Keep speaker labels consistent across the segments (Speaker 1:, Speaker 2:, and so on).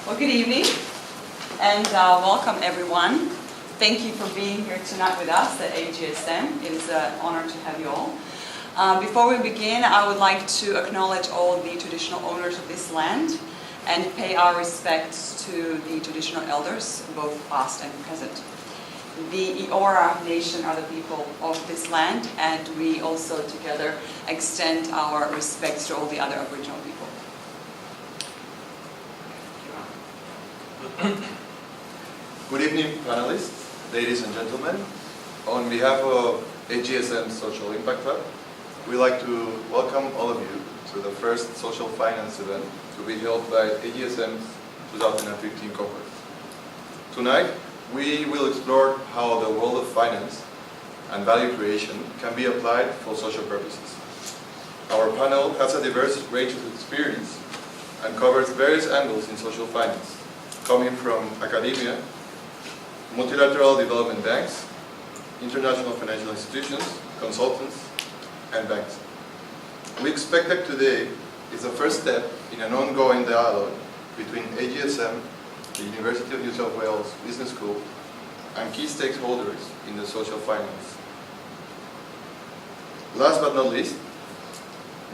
Speaker 1: Well, good evening, and welcome everyone. Thank you for being here tonight with us at Agsm. It is an honor to have you all. Before we begin, I would like to acknowledge all the traditional owners of this land and pay our respects to the traditional elders, both past and present. The Eora Nation are the people of this land, and we also together extend our respects to all the other Aboriginal people.
Speaker 2: Good evening, panelists, ladies and gentlemen. On behalf of Agsm Social Impact Hub, we'd like to welcome all of you to the first social finance event to be held by Agsm's 2015 cohort. Tonight, we will explore how the world of finance and value creation can be applied for social purposes. Our panel has a diverse range of experience and covers various angles in social finance, coming from academia, multilateral development banks, international financial institutions, consultants, and banks. We expect that today is the first step in an ongoing dialogue between Agsm, the University of New South Wales Business School, and key stakeholders in the social finance. Last but not least,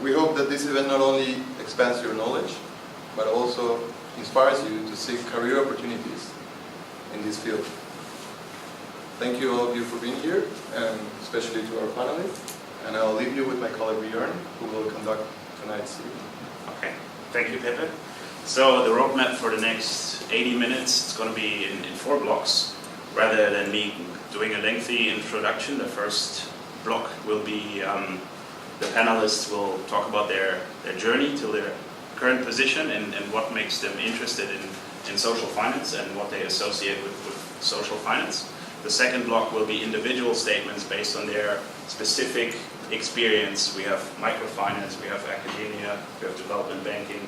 Speaker 2: we hope that this event not only expands your knowledge, but also inspires you to seek career opportunities in this field. Thank you all of you for being here, and especially to our panelists. And I'll leave you with my colleague Bjoern, who will conduct tonight's evening.
Speaker 3: Okay, thank you, Pepe. So the roadmap for the next 80 minutes is going to be in 4 blocks. Rather than me doing a lengthy introduction, the first block will be the panelists will talk about their journey to their current position and what makes them interested in social finance and what they associate with social finance. The second block will be individual statements based on their specific experience. We have microfinance, we have academia, we have development banking,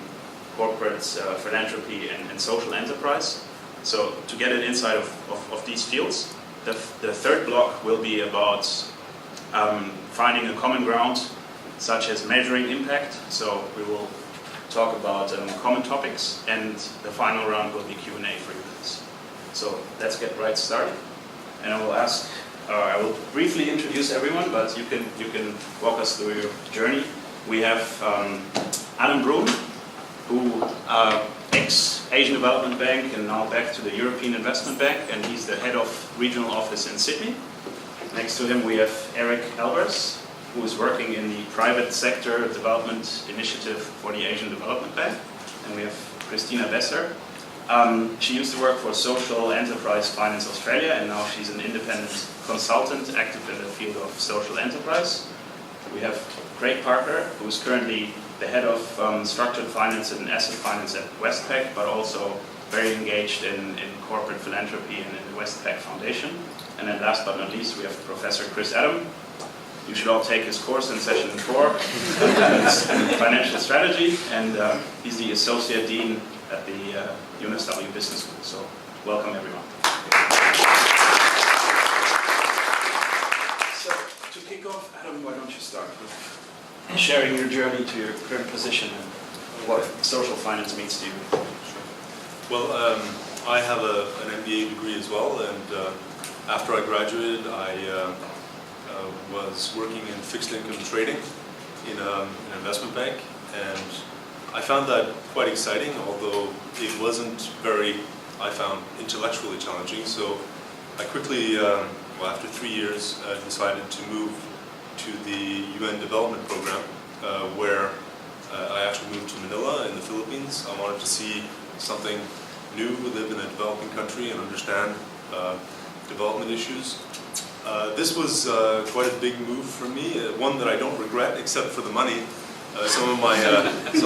Speaker 3: corporates, philanthropy, and social enterprise. So to get an insight of these fields, the third block will be about finding a common ground, such as measuring impact. So we will talk about common topics, and the final round will be Q&A for you guys. So let's get right started. And I will ask, I will briefly introduce everyone, but you can walk us through your journey. We have Bruun, who ex-Asian Development Bank and now back to the European Investment Bank, and he's the head of regional office in Sydney. Next to him we have Erik Aelbers, who is working in the private sector development initiative for the Asian Development Bank. And we have Besser. She used to work for Social Enterprise Finance Australia, and now she's an independent consultant active in the field of social enterprise. We have Craig Parker, who is currently the head of structured finance and asset finance at Westpac, but also very engaged in corporate philanthropy and in the Westpac Foundation. And then last but not least, we have Professor Cris. You should all take his course in session 4, Financial Strategy, and he's the Associate Dean at the UNSW Business School. So welcome everyone. So to kick off, Adam, why don't you start with sharing your journey to your current position and what social finance means to you?
Speaker 4: Well, I have an MBA degree as well, and after I graduated, I was working in fixed income trading in an investment bank, and I found that quite exciting, although it wasn't very, I found, intellectually challenging. So I quickly, after 3 years, decided to move to the UN Development Program, where I actually moved to Manila in the Philippines. I wanted to see something new, live in a developing country and understand development issues. This was quite a big move for me, one that I don't regret except for the money. Some of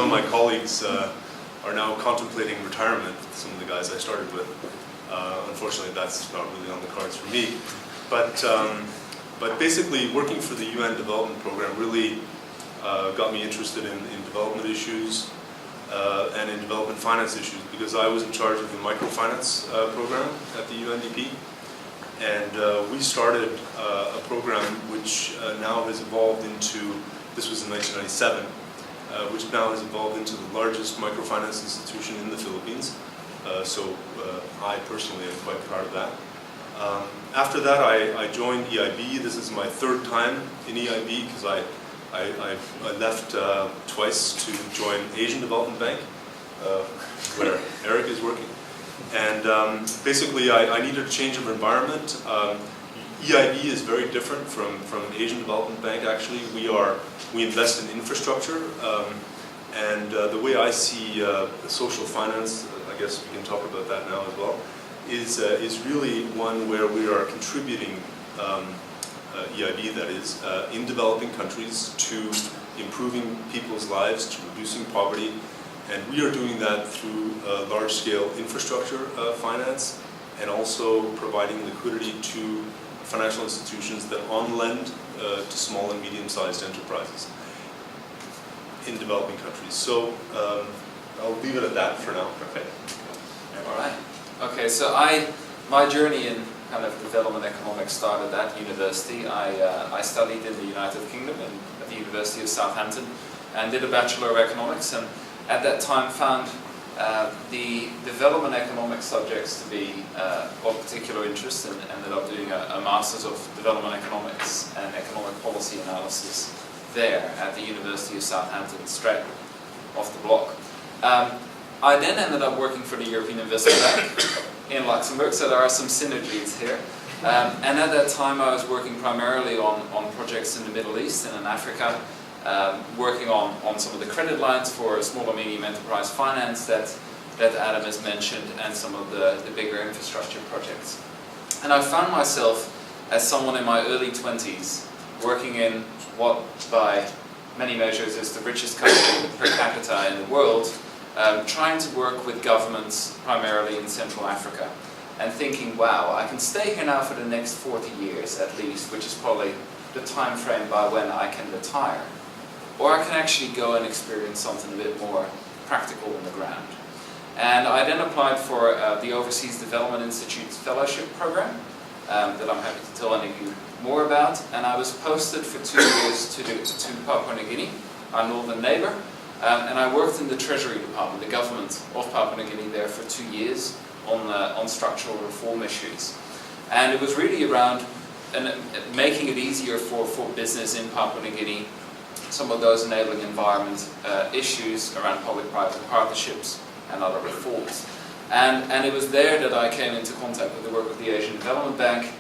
Speaker 4: my colleagues are now contemplating retirement, some of the guys I started with. Unfortunately, that's not really on the cards for me. But basically, working for the UN Development Program really got me interested in development issues and in development finance issues, because I was in charge of the microfinance program at the UNDP. And we started a program which now has evolved into, this was in 1997, which now has evolved into the largest microfinance institution in the Philippines. I personally am quite proud of that. After that, I joined EIB. This is my third time in EIB because I left twice to join Asian Development Bank, where Erik is working. And basically, I needed a change of environment. EIB is very different from Asian Development Bank. Actually, we invest in infrastructure, and the way I see social finance, I guess we can talk about that now as well, is really one where we are contributing, EIB that is, in developing countries to improving people's lives, to reducing poverty, and we are doing that through large-scale infrastructure finance and also providing liquidity to financial institutions that on-lend to small and medium-sized enterprises in developing countries. So I'll leave it at that for now.
Speaker 3: Okay.
Speaker 5: All right. Okay, so my journey in kind of development economics started at university. I studied in the United Kingdom at the University of Southampton and did a Bachelor of Economics, and at that time found the development economics subjects to be of particular interest, and ended up doing a Masters of Development Economics and Economic Policy Analysis there at the University of Southampton, straight off the block. I then ended up working for the European Investment Bank in Luxembourg, so there are some synergies here. And at that time I was working primarily on projects in the Middle East and in Africa, working on some of the credit lines for small and medium enterprise finance that Adam has mentioned, and some of the bigger infrastructure projects. And I found myself, as someone in my early 20s, working in what by many measures is the richest country per capita in the world, trying to work with governments primarily in Central Africa, and thinking, wow, I can stay here now for the next 40 years at least, which is probably the time frame by when I can retire. Or I can actually go and experience something a bit more practical on the ground. And I then applied for the Overseas Development Institute's fellowship program, that I'm happy to tell any of you more about. And I was posted for 2 years to Papua New Guinea, our northern neighbour. And I worked in the Treasury Department, the government of Papua New Guinea there for 2 years on structural reform issues. And it was really around making it easier for business in Papua New Guinea, some of those enabling environment issues around public-private partnerships and other reforms. And it was there that I came into contact with the work of the Asian Development Bank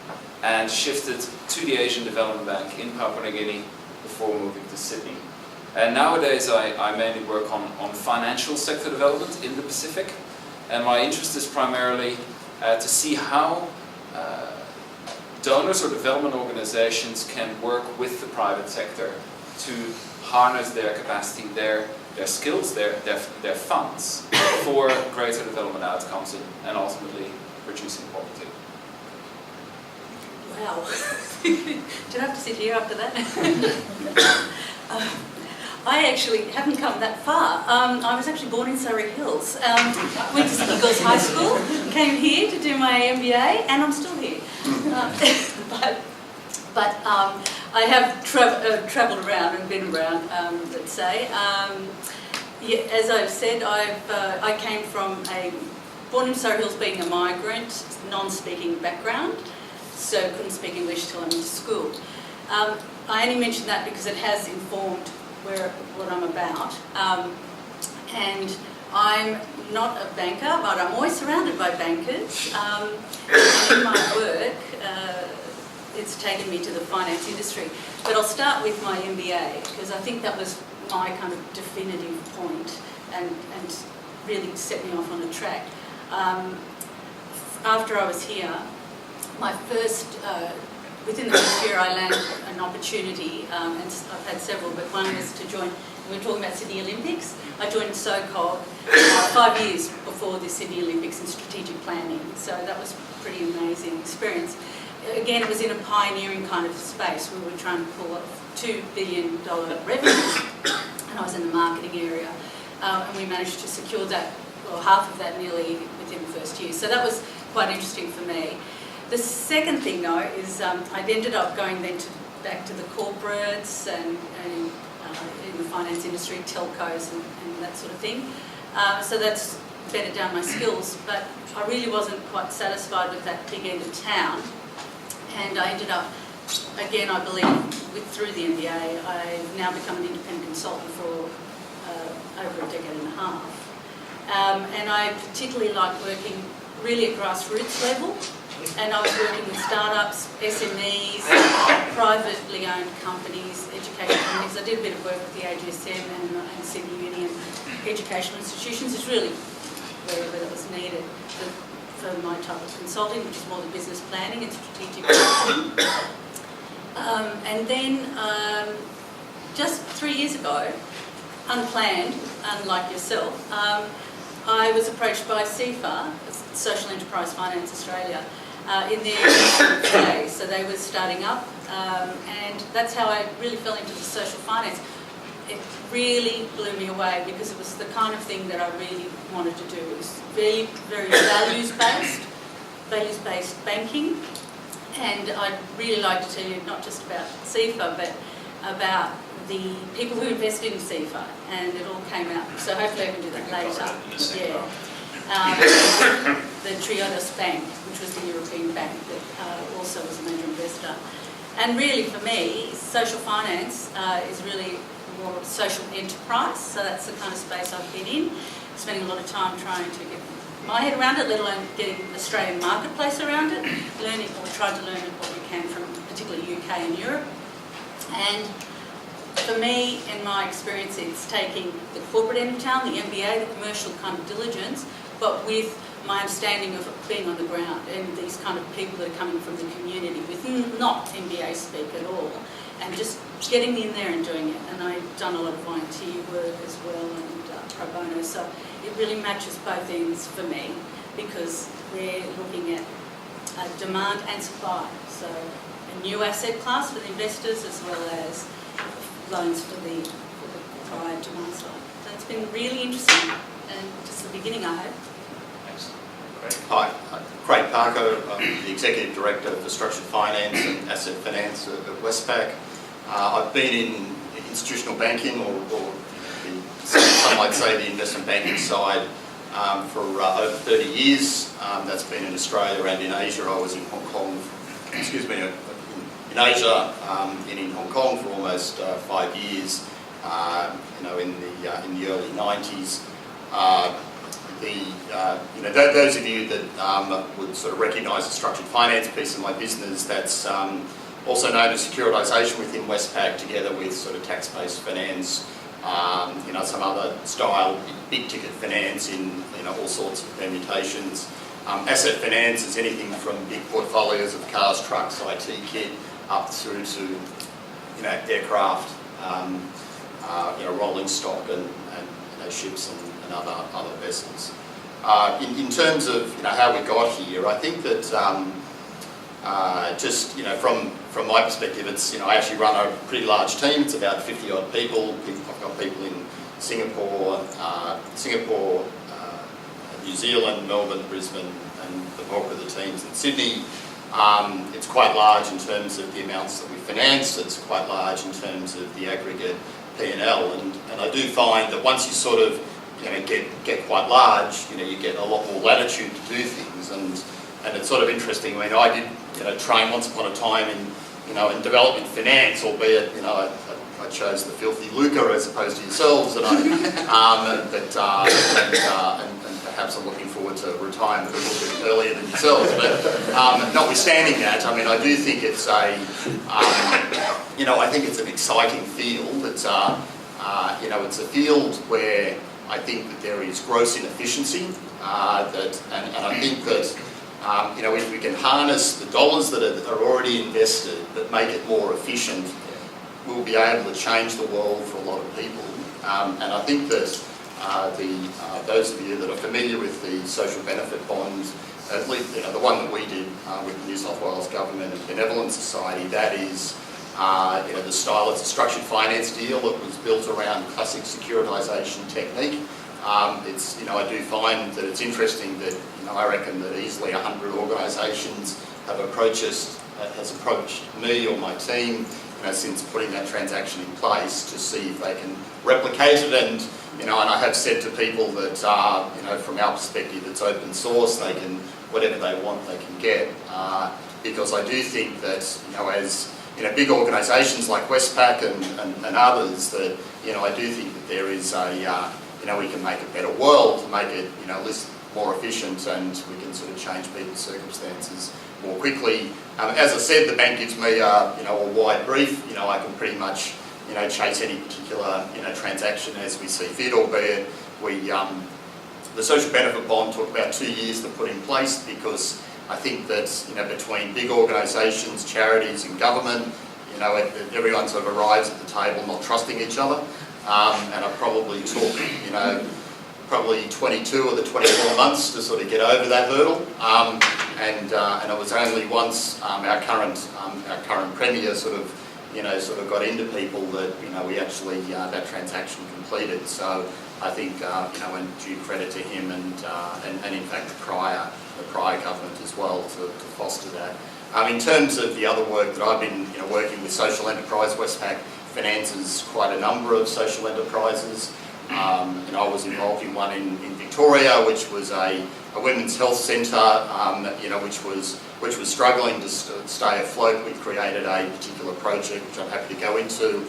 Speaker 5: and shifted to the Asian Development Bank in Papua New Guinea before moving to Sydney. And nowadays I mainly work on financial sector development in the Pacific, and my interest is primarily to see how donors or development organizations can work with the private sector to harness their capacity, their skills, their funds for greater development outcomes and ultimately reducing poverty.
Speaker 6: Wow. Do I have to sit here after that? I actually haven't come that far. I was actually born in Surrey Hills. Went to Sydney Girls High School, came here to do my MBA, and I'm still here. But I have travelled around and been around, let's say. Yeah, as I've said, I came from born in Surrey Hills, being a migrant, non-speaking background, so couldn't speak English till I went to school. I only mention that because it has informed what I'm about. And I'm not a banker, but I'm always surrounded by bankers. And in my work, it's taken me to the finance industry. But I'll start with my MBA, because I think that was my kind of definitive point and really set me off on a track. After I was here, my first, within the first year I landed an opportunity, and I've had several, but one was to join, we were talking about Sydney Olympics. I joined SOCOG 5 years before the Sydney Olympics in strategic planning, so that was a pretty amazing experience. Again, it was in a pioneering kind of space. We were trying to pull off $2 billion revenue, and I was in the marketing area, and we managed to secure that, well, half of that nearly within the first year. So that was quite interesting for me. The second thing, though, is I've ended up going then back to the corporates and in the finance industry, telcos and that sort of thing. So that's bedded down my skills, but I really wasn't quite satisfied with that big end of town. And I ended up, again, I believe, through the MBA, I've now become an independent consultant for over a decade and a half. And I particularly like working really at grassroots level. And I was working with startups, SMEs, privately owned companies, education companies. I did a bit of work with the Agsm and Sydney Uni and educational institutions. It's really wherever that was needed for my type of consulting, which is more the business planning and strategic planning. And then just 3 years ago, unplanned, unlike yourself, I was approached by CFA, Social Enterprise Finance Australia, in their initial phase. So they were starting up, and that's how I really fell into the social finance. It really blew me away because it was the kind of thing that I really wanted to do. It was very, very values-based banking, and I'd really like to tell you not just about CFA, but about the people who invested in CFA, and it all came out. So hopefully I can do that later. The Triodos Bank, which was the European bank that also was a major investor. And really for me, social finance is really more of a social enterprise, so that's the kind of space I've been in, spending a lot of time trying to get my head around it, let alone getting the Australian marketplace around it, learning or trying to learn what we can from particularly UK and Europe. And for me, in my experience, it's taking the corporate end of town, the MBA, the commercial kind of diligence, but with my understanding of being on the ground and these kind of people that are coming from the community with not MBA speak at all, and just getting in there and doing it. And I've done a lot of volunteer work as well and pro bono, so it really matches both ends for me because we're looking at demand and supply. So a new asset class for the investors as well as loans for the prior demand side. So it's been really interesting and just the beginning, I hope.
Speaker 7: Hi, Craig Parker. I'm the Executive Director for Structured Finance and Asset Finance at Westpac. I've been in institutional banking, or some might say the investment banking side, for over 30 years. That's been in Australia and in Asia. I was in Hong Kong, in Asia and in Hong Kong for almost 5 years, in the early 90s. Those of you that would sort of recognise the structured finance piece of my business, that's also known as securitisation within Westpac, together with sort of tax-based finance, some other style, big ticket finance in all sorts of permutations. Asset finance is anything from big portfolios of cars, trucks, IT kit, up through to aircraft, rolling stock and ships and other vessels. In terms of how we got here, I think that from my perspective, it's I actually run a pretty large team. It's about 50 odd people. I've got people in Singapore, New Zealand, Melbourne, Brisbane, and the bulk of the teams in Sydney. It's quite large in terms of the amounts that we finance. It's quite large in terms of the aggregate P&L, and I do find that once you sort of get quite large, you get a lot more latitude to do things, and it's sort of interesting. I mean, I did train once upon a time in development finance, albeit I chose the filthy lucre as opposed to yourselves, and perhaps I'm looking forward to retirement a little bit earlier than yourselves. But notwithstanding that, I mean, I do think it's I think it's an exciting field. It's it's a field where I think that there is gross inefficiency, and I think that if we can harness the dollars that are already invested but make it more efficient, we'll be able to change the world for a lot of people. And I think that those of you that are familiar with the social benefit bonds, at least the one that we did with the New South Wales Government and Benevolent Society, that is the style. It's a structured finance deal that was built around classic securitisation technique. I do find that it's interesting that I reckon that easily 100 organisations has approached me or my team since putting that transaction in place to see if they can replicate it. And and I have said to people that from our perspective, it's open source. They can whatever they want, they can get. Because I do think that as big organisations like Westpac and others, that I do think that there is we can make a better world, make it more efficient, and we can sort of change people's circumstances more quickly. As I said, the bank gives me a wide brief. I can pretty much chase any particular transaction as we see fit, albeit the social benefit bond took about 2 years to put in place, because I think that between big organisations, charities and government, everyone sort of arrives at the table not trusting each other, and I probably took probably 22 of the 24 months to sort of get over that hurdle, and it was only once our current premier sort of got into people that we actually that transaction completed. So I think and due credit to him and in fact the prior government as well to foster that. In terms of the other work that I've been working with social enterprise, Westpac finances quite a number of social enterprises. I was involved in one in Victoria, which was a women's health centre, which was struggling to stay afloat. We created a particular project, which I'm happy to go into,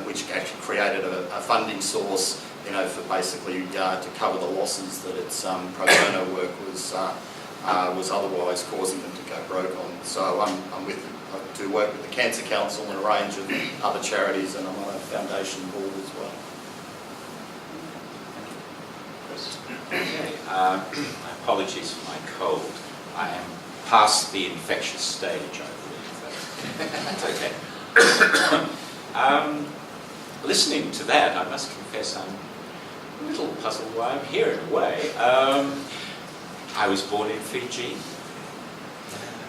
Speaker 7: which actually created a funding source, for basically to cover the losses that its pro bono work was otherwise causing them to go broke on. So I do work with the Cancer Council and a range of other charities, and I'm on a foundation board as well.
Speaker 8: Okay, apologies for my cold. I am past the infectious stage, I believe. That's okay. Listening to that, I must confess I'm a little puzzled why I'm here in a way. I was born in Fiji.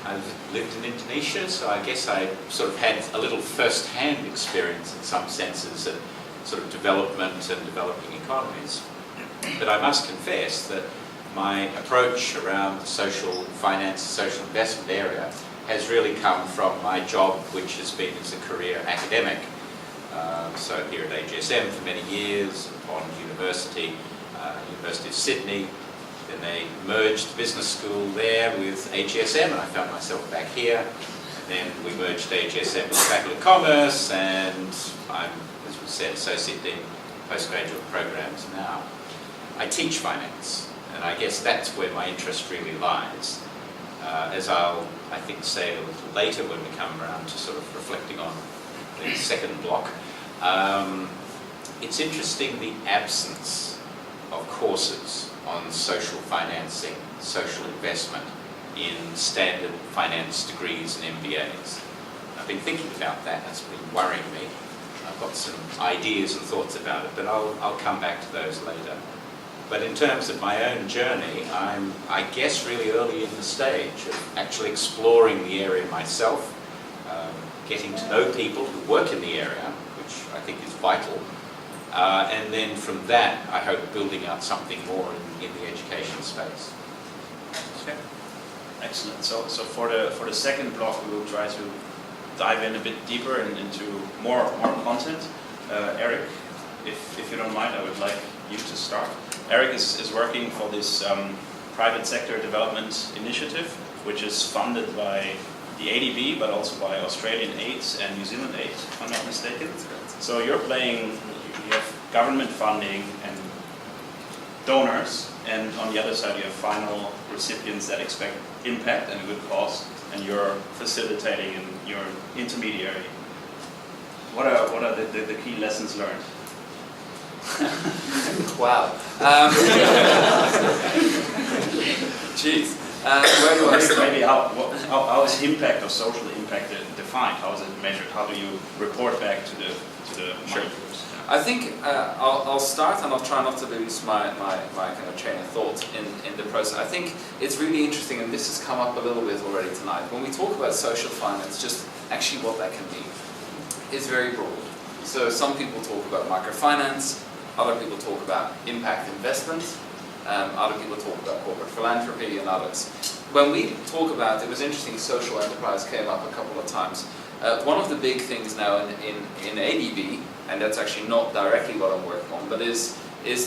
Speaker 8: I've lived in Indonesia, so I guess I sort of had a little first-hand experience in some senses of sort of development and developing economies. But I must confess that my approach around the social finance, social investment area has really come from my job, which has been as a career academic. So here at AGSM for many years, upon University of Sydney. Then they merged business school there with AGSM, and I found myself back here. And then we merged AGSM with the Faculty of Commerce, and I'm, as we said, associate dean postgraduate programs now. I teach finance, and I guess that's where my interest really lies. As I'll, I think, say a little later when we come around to sort of reflecting on the second block, it's interesting the absence of courses on social financing, social investment in standard finance degrees and MBAs. I've been thinking about that, that's been worrying me. I've got some ideas and thoughts about it, but I'll come back to those later. But in terms of my own journey, I'm, I guess, really early in the stage of actually exploring the area myself, getting to know people who work in the area, which I think is vital, and then from that, I hope building out something more in the education space.
Speaker 3: Okay. Excellent. So for the second block, we will try to dive in a bit deeper and into more content. Erik, if you don't mind, I would like you to start. Erik is working for this private sector development initiative, which is funded by the ADB, but also by Australian Aid and New Zealand Aid, if I'm not mistaken. So you have government funding and donors, and on the other side you have final recipients that expect impact and a good cause, and you're facilitating and you're intermediary. What are the key lessons learned?
Speaker 5: Wow. Jeez. Where do I start?
Speaker 3: Maybe how is impact or social impact defined? How is it measured? How do you report back to the money groups?
Speaker 5: I think I'll start, and I'll try not to lose my kind of train of thought in the process. I think it's really interesting, and this has come up a little bit already tonight. When we talk about social finance, just actually what that can be is very broad. So some people talk about microfinance, other people talk about impact investment, other people talk about corporate philanthropy, and others. When we talk about, it was interesting, social enterprise came up a couple of times. one of the big things now in ADB, and that's actually not directly what I'm working on, but is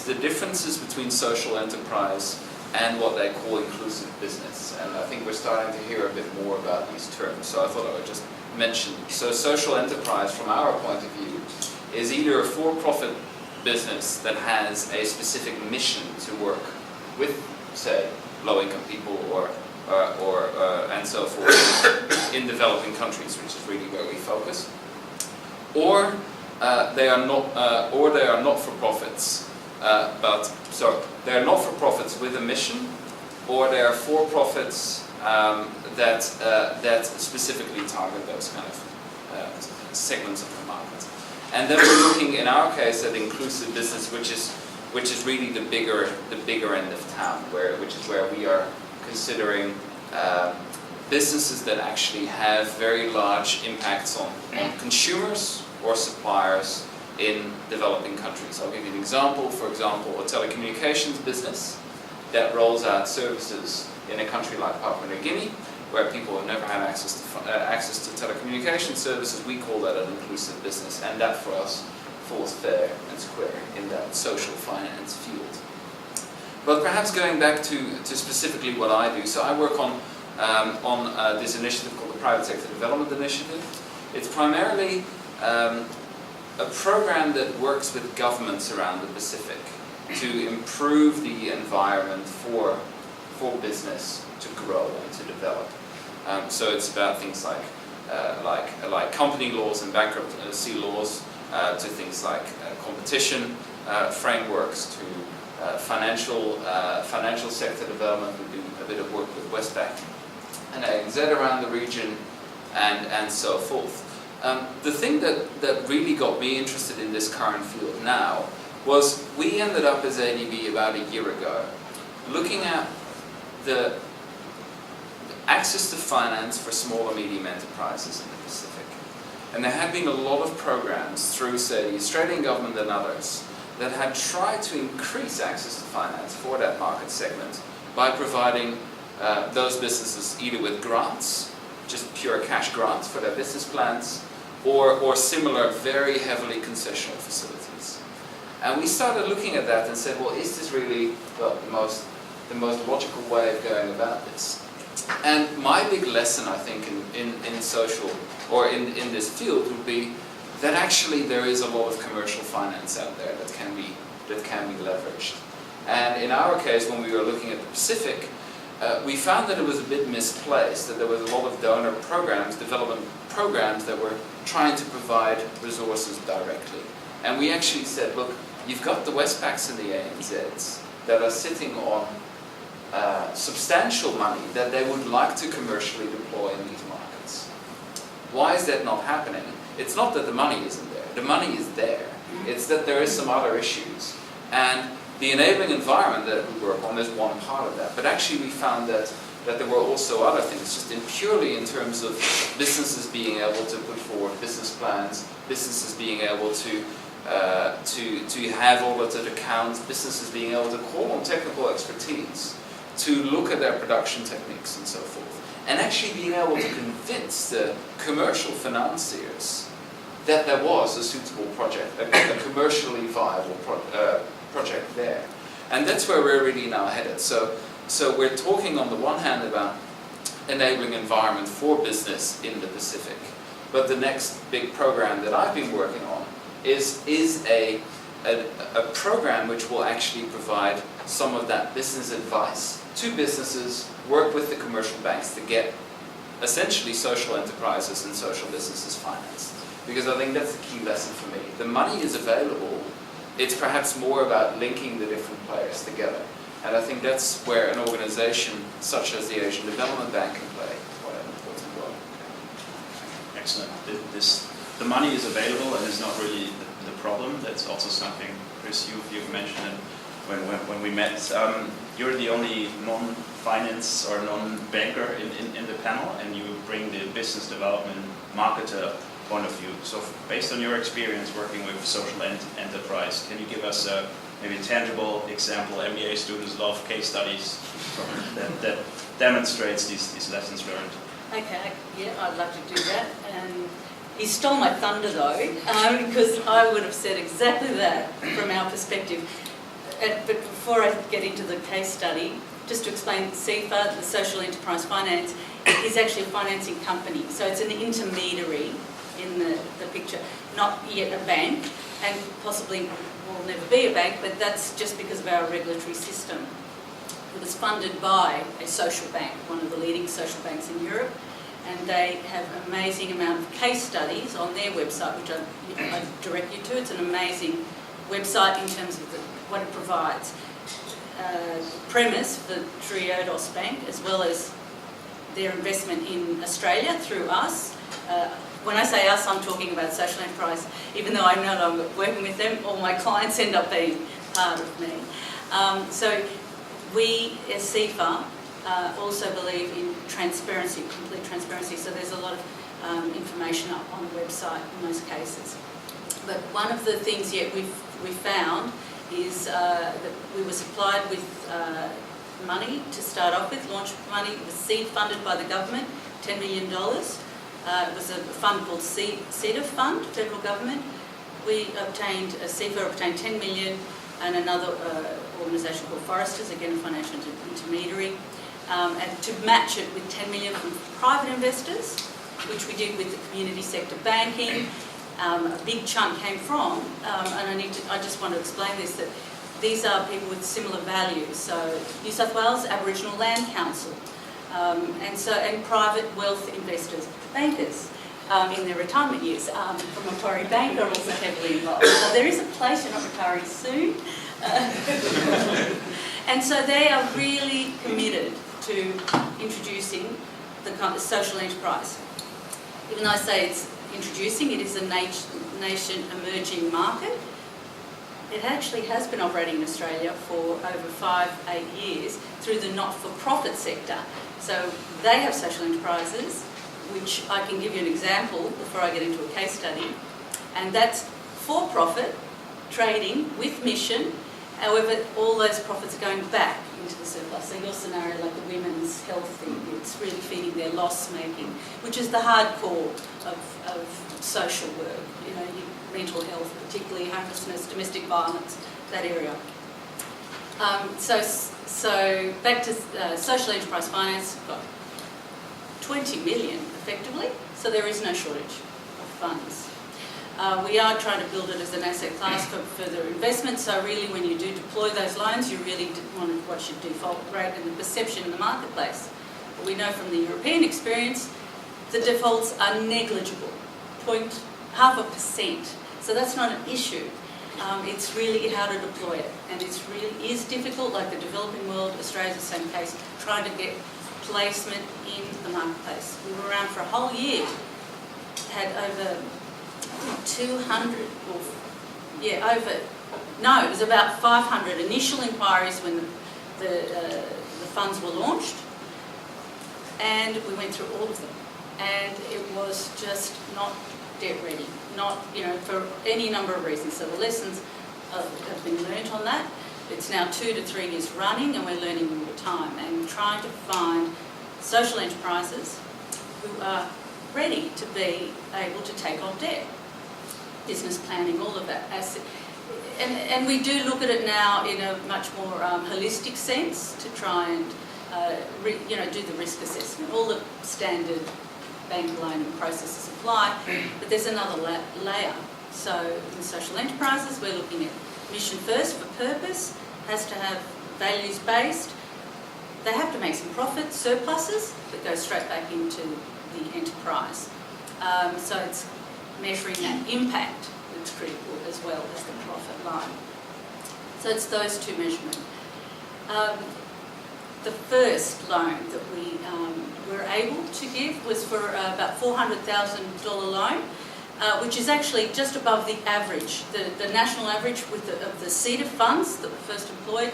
Speaker 5: the differences between social enterprise and what they call inclusive business. And I think we're starting to hear a bit more about these terms, so I thought I would just mention. So social enterprise, from our point of view, is either a for-profit business that has a specific mission to work with, say, low-income people or and so forth in developing countries, which is really where we focus, or they are not-for-profits. They are not-for-profits with a mission, or they are for-profits that specifically target those kind of segments of the market. And then we're looking, in our case, at inclusive business, which is really the bigger end of town, which is where we are considering businesses that actually have very large impacts on consumers or suppliers in developing countries. I'll give you an example. For example, a telecommunications business that rolls out services in a country like Papua New Guinea, where people have never had access to telecommunication services. We call that an inclusive business, and that for us falls fair and square in that social finance field. But perhaps going back to specifically what I do, so I work on this initiative called the Private Sector Development Initiative. It's primarily a program that works with governments around the Pacific to improve the environment for business to grow and to develop. So it's about things like company laws and bankruptcy laws, to things like competition frameworks, to financial sector development. We do a bit of work with Westpac and ANZ around the region, and so forth. The thing that really got me interested in this current field now was we ended up as ADB about a year ago looking at the access to finance for small and medium enterprises in the Pacific. And there had been a lot of programs through, say, the Australian government and others that had tried to increase access to finance for that market segment by providing those businesses either with grants, just pure cash grants for their business plans, or similar very heavily concessional facilities. And we started looking at that and said, well, is this really the most logical way of going about this? And my big lesson, I think, in social, or in this field, would be that actually there is a lot of commercial finance out there that can be leveraged. And in our case, when we were looking at the Pacific, we found that it was a bit misplaced, that there was a lot of donor programs, development programs that were trying to provide resources directly. And we actually said, look, you've got the Westpacs and the ANZs that are sitting on substantial money that they would like to commercially deploy in these markets. Why is that not happening? It's not that the money isn't there. The money is there. It's that there is some other issues. And the enabling environment that we work on is one part of that. But actually we found that there were also other things, just purely in terms of businesses being able to put forward business plans, businesses being able to have audited accounts, businesses being able to call on technical expertise, to look at their production techniques and so forth, and actually being able to convince the commercial financiers that there was a suitable project, a commercially viable project there. And that's where we're really now headed. So we're talking on the one hand about enabling environment for business in the Pacific, but the next big program that I've been working on is a program which will actually provide some of that business advice to businesses, work with the commercial banks to get essentially social enterprises and social businesses financed. Because I think that's the key lesson for me. The money is available. It's perhaps more about linking the different players together. And I think that's where an organization such as the Asian Development Bank can play quite an important role.
Speaker 3: Excellent. The money is available and it's not really the problem. That's also something, Cris, you've mentioned it when we met. You're the only non-finance or non-banker in the panel, and you bring the business development marketer point of view. So based on your experience working with social enterprise, can you give us a maybe tangible example? MBA students love case studies that demonstrates these lessons learned.
Speaker 6: Okay, yeah, I'd love to do that. He stole my thunder though, because I would have said exactly that from our perspective. But before I get into the case study, just to explain, CEFA, the Social Enterprise Finance, is actually a financing company. So it's an intermediary in the picture, not yet a bank, and possibly will never be a bank, but that's just because of our regulatory system. It was funded by a social bank, one of the leading social banks in Europe, and they have an amazing amount of case studies on their website, which I direct you to. It's an amazing website in terms of what it provides. Premise for Triodos Bank, as well as their investment in Australia through us. When I say us, I'm talking about social enterprise. Even though I'm no longer working with them, all my clients end up being part of me. So we, as CEFA, also believe in transparency, complete transparency. So there's a lot of information up on the website in most cases. But one of the things yet we found is that we were supplied with money to start off with, launch money. It was seed funded by the government, $10 million. It was a fund called CEDA Fund, federal government. CEFA obtained 10 million, and another organisation called Foresters, again a financial intermediary, and to match it with 10 million from private investors, which we did with the community sector banking. A big chunk came from, and I just want to explain this, that these are people with similar values. So New South Wales Aboriginal Land Council, and private wealth investors, bankers in their retirement years. From Macquarie Bank are also heavily involved. So there is a place, you're not retiring soon. And so they are really committed to introducing the kind of social enterprise. Even though I say it's introducing, it is a nation emerging market. It actually has been operating in Australia for over 5-8 years through the not-for-profit sector. So they have social enterprises, which I can give you an example before I get into a case study, and that's for-profit trading with mission. However, all those profits are going back into the surplus. So your scenario, like the women's health thing, it's really feeding their loss making, which is the hardcore of social work. You know, mental health, particularly homelessness, domestic violence, that area. So back to social enterprise finance, we've got 20 million effectively, so there is no shortage of funds. We are trying to build it as an asset class for further investment, so really when you do deploy those loans, you really want to watch your default rate and the perception in the marketplace. But we know from the European experience, the defaults are negligible, 0.5%. So that's not an issue. It's really how to deploy it, and it really is difficult, like the developing world. Australia's the same case, trying to get placement in the marketplace. We were around for a whole year, had over 200, it was about 500 initial inquiries when the funds were launched, and we went through all of them, and it was just not debt ready, for any number of reasons. So the lessons have been learnt on that. It's now 2 to 3 years running, and we're learning all the time and trying to find social enterprises who are ready to be able to take on debt. Business planning, all of that. And we do look at it now in a much more holistic sense to try and do the risk assessment. All the standard bank loan processes apply, but there's another layer. So in social enterprises, we're looking at mission first for purpose, has to have values based. They have to make some profit, surpluses, that go straight back into the enterprise. So it's measuring that impact that's critical as well as the profit line. So it's those two measurements. The first loan that we were able to give was for about $400,000 loan, which is actually just above the average. The national average of the CEDA funds that were first employed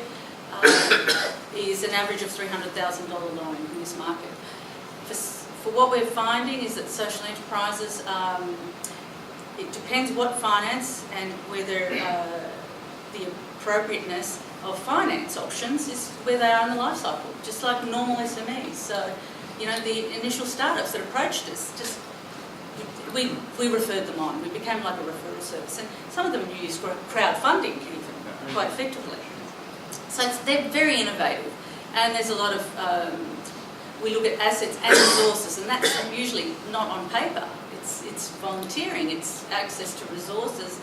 Speaker 6: is an average of $300,000 loan in this market. For what we're finding is that social enterprises, it depends what finance and whether the appropriateness of finance options is where they are in the life cycle, just like normal SMEs. So, the initial startups that approached us, just we referred them on. We became like a referral service, and some of them used crowdfunding even quite effectively. So they're very innovative, and there's a lot of we look at assets and resources, and that's usually not on paper. It's volunteering. It's access to resources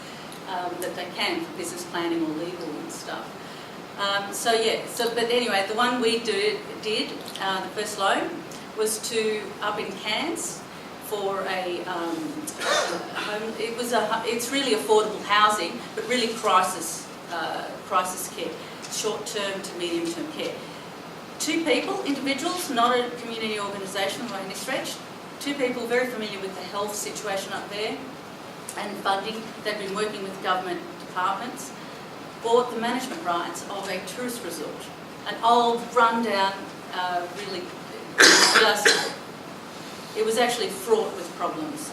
Speaker 6: that they can for business planning or legal and stuff. But anyway, the one we did, the first loan, was to up in Cairns for a home. It's really affordable housing, but really crisis care, short-term to medium-term care. 2 people, individuals, not a community organisation by any stretch. 2 people very familiar with the health situation up there and funding. They've been working with government departments. Bought the management rights of a tourist resort, an old, run-down, really just. It was actually fraught with problems.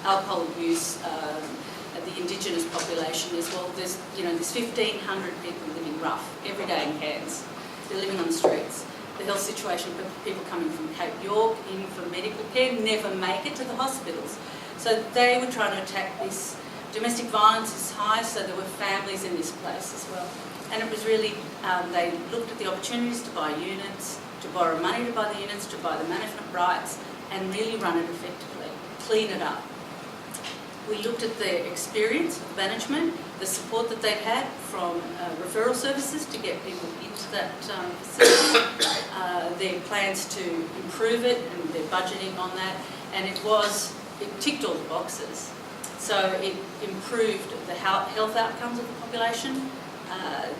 Speaker 6: Alcohol abuse, the indigenous population as well. There's 1,500 people living rough every day in Cairns. They're living on the streets. The health situation for people coming from Cape York in for medical care never make it to the hospitals. So they were trying to attack this. Domestic violence is high, so there were families in this place as well. And it was really, they looked at the opportunities to buy units, to borrow money to buy the units, to buy the management rights, and really run it effectively, clean it up. We looked at the experience of management, the support that they've had from referral services to get people into that facility, their plans to improve it and their budgeting on that, and it ticked all the boxes. So it improved the health outcomes of the population,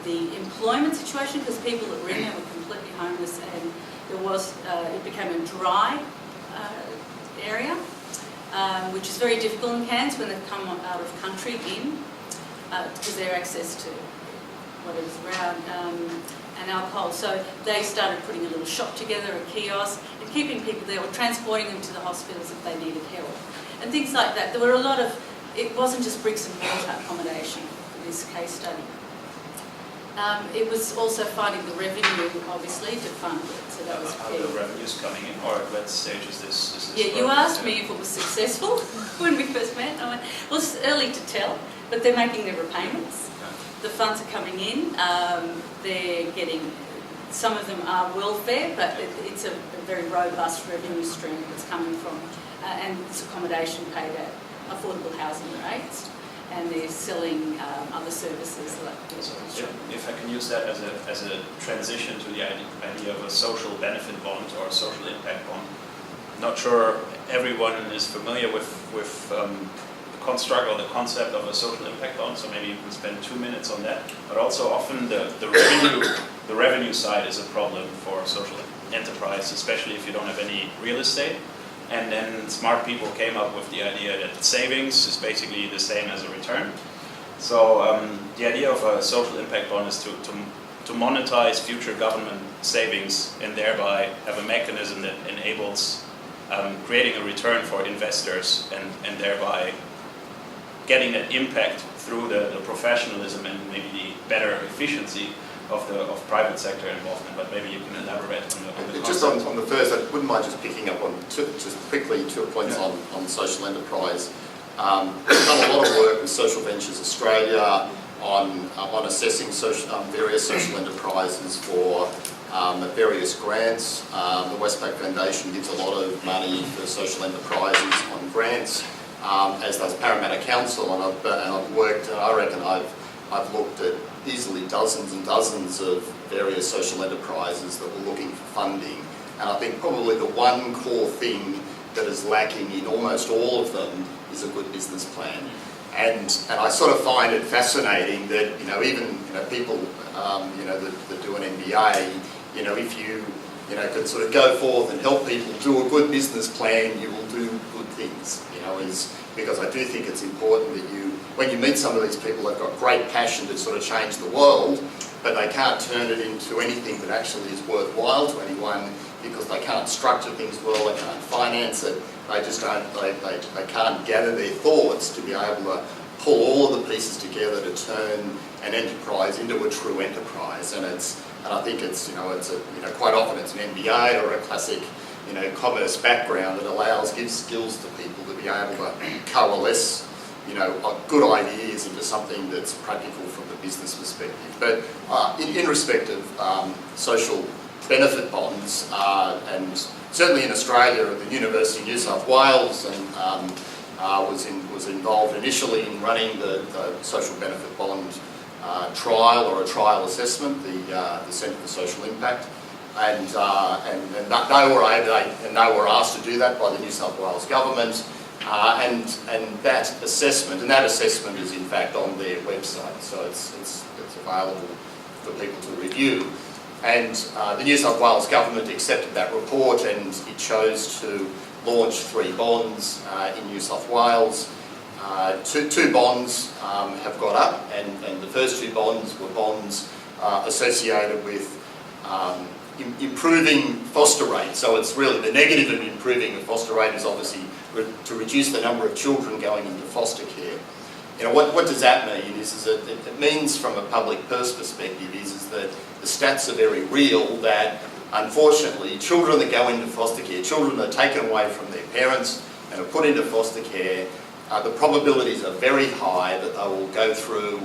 Speaker 6: the employment situation, because people that were in there were completely homeless, and it became a dry area, which is very difficult in Cairns when they've come out of country because their access to whatever's around and alcohol. So they started putting a little shop together, a kiosk, and keeping people there or transporting them to the hospitals if they needed help. And things like that. There were a lot of, it wasn't just bricks and mortar accommodation for this case study. It was also finding the revenue, obviously, to fund it. So that was key.
Speaker 3: Are the revenues coming in, or at what stage is this
Speaker 6: Yeah, you asked me if it was successful when we first met. I went, well, it's early to tell, but they're making their repayments. The funds are coming in. They're getting, some of them are welfare, but it's a very robust revenue stream that's coming from, and it's accommodation paid at affordable housing rates. And they're selling other services like this.
Speaker 3: So if I can use that as a transition to the idea of a social benefit bond or a social impact bond. Not sure everyone is familiar with the construct or the concept of a social impact bond, so maybe you can spend 2 minutes on that. But also often the revenue side is a problem for social enterprise, especially if you don't have any real estate. And then smart people came up with the idea that savings is basically the same as a return. So the idea of a social impact bond is to monetize future government savings and thereby have a mechanism that enables creating a return for investors and thereby getting that impact through the professionalism and maybe the better efficiency of private sector involvement, but maybe you can elaborate on the
Speaker 7: just on the first, I wouldn't mind just picking up on just quickly 2 points on social enterprise. We've done a lot of work with Social Ventures Australia on assessing various social enterprises for various grants. The Westpac Foundation gives a lot of money for social enterprises on grants, as does Parramatta Council, and I've worked. I reckon I've looked at easily dozens and dozens of various social enterprises that were looking for funding, and I think probably the one core thing that is lacking in almost all of them is a good business plan. And I sort of find it fascinating that even people that do an MBA, if you can sort of go forth and help people do a good business plan, you will do good things. Because I do think it's important that when you meet some of these people, they've got great passion to sort of change the world, but they can't turn it into anything that actually is worthwhile to anyone because they can't structure things well, they can't finance it, they just don't, they can't gather their thoughts to be able to pull all of the pieces together to turn an enterprise into a true enterprise. And I think it's quite often it's an MBA or a classic commerce background that gives skills to people to be able to coalesce good ideas into something that's practical from the business perspective. But in respect of social benefit bonds, and certainly in Australia, the University of New South Wales and was involved initially in running the social benefit bond trial or a trial assessment, the Centre for Social Impact, and they were asked to do that by the New South Wales government, and that assessment is in fact on their website, so it's available for people to review. And the New South Wales government accepted that report, and it chose to launch 3 bonds in New South Wales. Two bonds have got up, and the first 2 bonds were bonds associated with improving foster rate. So it's really the negative of improving the foster rate is obviously to reduce the number of children going into foster care. What does that mean? Is that it means from a public purse perspective is that the stats are very real, that unfortunately children that go into foster care, children that are taken away from their parents and are put into foster care, the probabilities are very high that they will go through,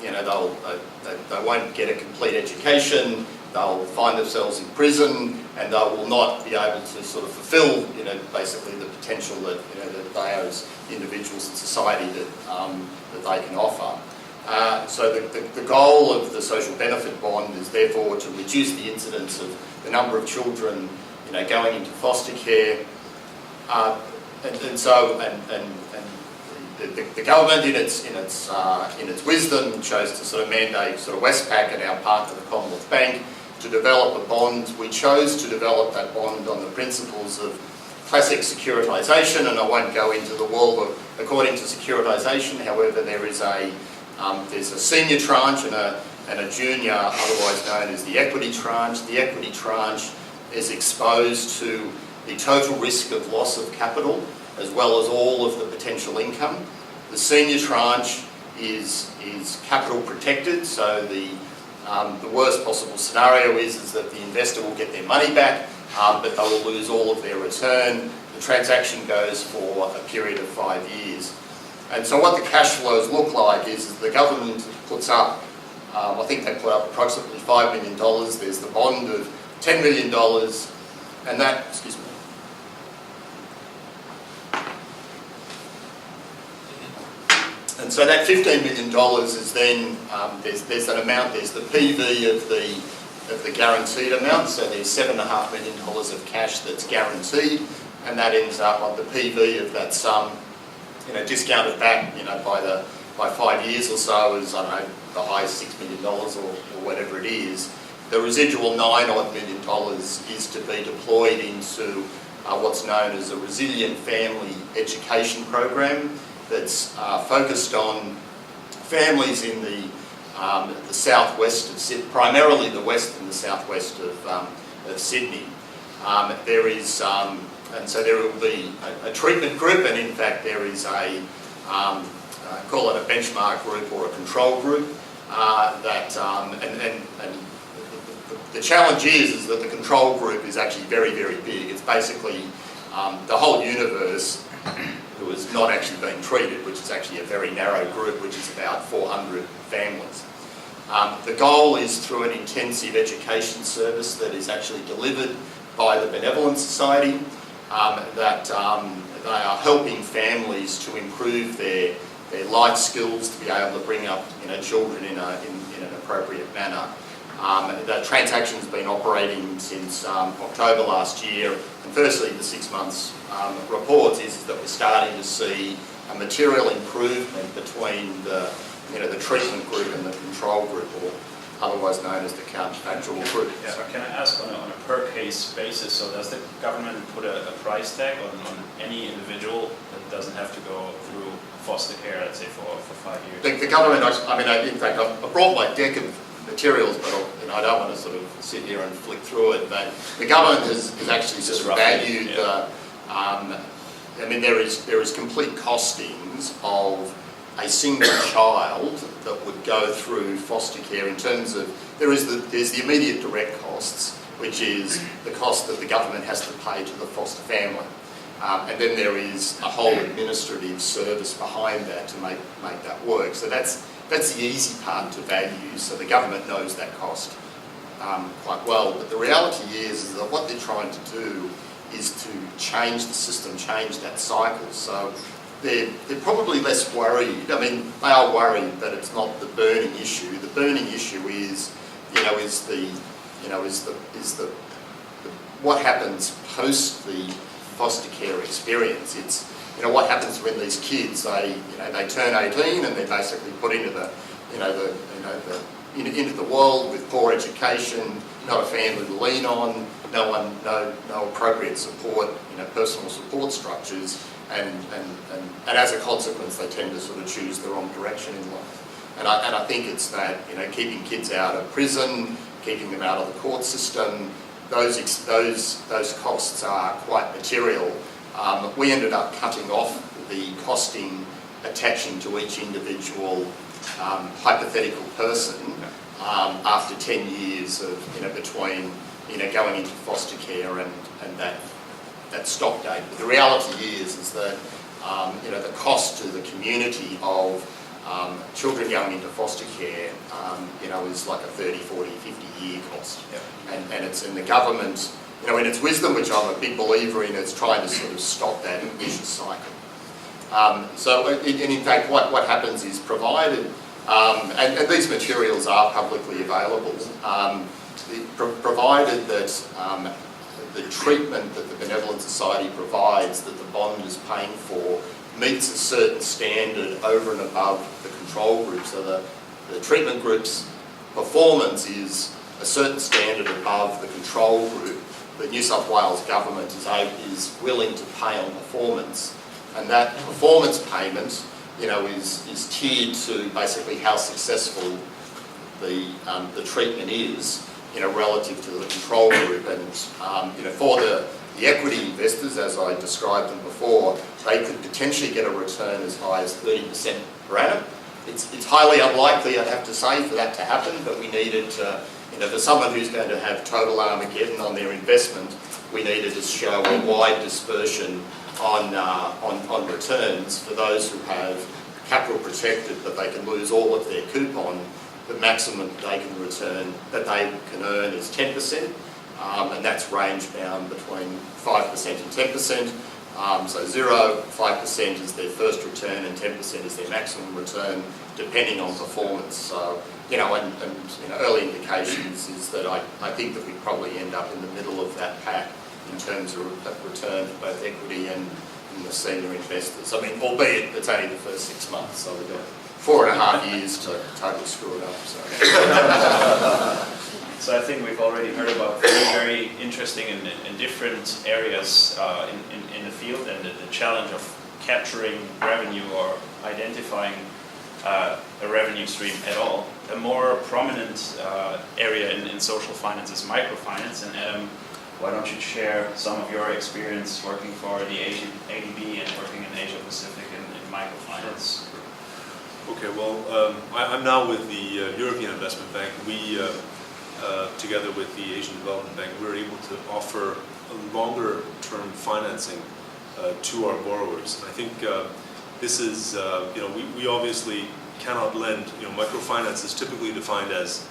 Speaker 7: they won't get a complete education, they'll find themselves in prison, and they will not be able to sort of fulfil, basically the potential that, that they as individuals in society that they can offer. So the goal of the social benefit bond is therefore to reduce the incidence of the number of children, going into foster care, and the government, in its wisdom, chose to sort of mandate sort of Westpac and our partner, the Commonwealth Bank, to develop a bond. We chose to develop that bond on the principles of classic securitisation, and I won't go into the world of according to securitisation. However, there's a senior tranche and a junior, otherwise known as the equity tranche. The equity tranche is exposed to the total risk of loss of capital as well as all of the potential income. The senior tranche is capital protected, so the worst possible scenario is that the investor will get their money back, but they will lose all of their return. The transaction goes for a period of 5 years. And so what the cash flows look like is the government puts up, I think they put up approximately $5 million. There's the bond of $10 million, and that, excuse me. And so that $15 million is then, there's an amount, there's the PV of the guaranteed amount, so there's $7.5 million of cash that's guaranteed, and that ends up on the PV of that sum, discounted back, by 5 years or so is, I don't know, the high $6 million or whatever it is. The residual $9 million is to be deployed into what's known as a resilient family education program that's focused on families in the southwest of Sydney, primarily the west and the southwest of Sydney. There is, and so there will be a treatment group, and in fact there is call it a benchmark group or a control group, and the challenge is that the control group is actually very, very big. It's basically the whole universe who is not actually being treated, which is actually a very narrow group, which is about 400 families. The goal is through an intensive education service that is actually delivered by the Benevolent Society, that they are helping families to improve their life skills to be able to bring up children in an appropriate manner. The transaction has been operating since October last year, and firstly the 6 months reports is that we're starting to see a material improvement between the treatment group and the control group, or otherwise known as the counterfactual group.
Speaker 3: Yeah. So can I ask on a per case basis, so does the government put a price tag on any individual that doesn't have to go through foster care, let's say for 5 years?
Speaker 7: The government, in fact, I brought my deck of materials, but I don't want to sort of sit here and flick through it, but the government has actually just valued, there is complete costings of a single child that would go through foster care in terms of, there's the immediate direct costs, which is the cost that the government has to pay to the foster family. And then there is a whole administrative service behind that to make that work. So that's the easy part to value, so the government knows that cost quite well. But the reality is that what they're trying to do is to change the system, change that cycle. So they're probably less worried. I mean, they are worried, but it's not the burning issue. The burning issue is what happens post the foster care experience. It's what happens when these kids they turn 18 and they're basically put into into the world with poor education, not a family to lean on, no appropriate support, personal support structures, and as a consequence they tend to sort of choose the wrong direction in life. And I think it's that keeping kids out of prison, keeping them out of the court system, those costs are quite material. We ended up cutting off the costing attaching to each individual hypothetical person after 10 years of between going into foster care and that stop date. But the reality is that the cost to the community of children going into foster care is like a 30, 40, 50 year cost. Yep. And it's in the government, in its wisdom, which I'm a big believer in, it's trying to sort of stop that vicious cycle. In fact, what happens is provided, and these materials are publicly available, provided that the treatment that the Benevolent Society provides, that the bond is paying for, meets a certain standard over and above the control group. So the treatment group's performance is a certain standard above the control group. The New South Wales government is willing to pay on performance, and that performance payment, is tiered to basically how successful the treatment is, relative to the control group. And for the equity investors, as I described them before, they could potentially get a return as high as 30% per annum. It's highly unlikely, I'd have to say, for that to happen, but we needed to, for someone who's going to have total Armageddon on their investment, we needed to show a wide dispersion on returns. For those who have capital protected, but they can lose all of their coupon, the maximum they can earn is 10%, and that's range bound between 5% and 10%. So 0, 5% is their first return, and 10% is their maximum return, depending on performance. So, early indications is that I think that we probably end up in the middle of that pack in terms of return for both equity and the senior investors. I mean, albeit it's only the first 6 months, so we've got 4.5 years to totally screw it up.
Speaker 3: So I think we've already heard about very interesting and different areas in the field, and the challenge of capturing revenue or identifying a revenue stream at all. A more prominent area in social finance is microfinance, and Adam, why don't you share some of your experience working for the ADB and working in Asia Pacific in microfinance?
Speaker 4: Okay, well, I'm now with the European Investment Bank. We, together with the Asian Development Bank, we're able to offer a longer-term financing to our borrowers. And I think this is, we obviously cannot lend. Microfinance is typically defined as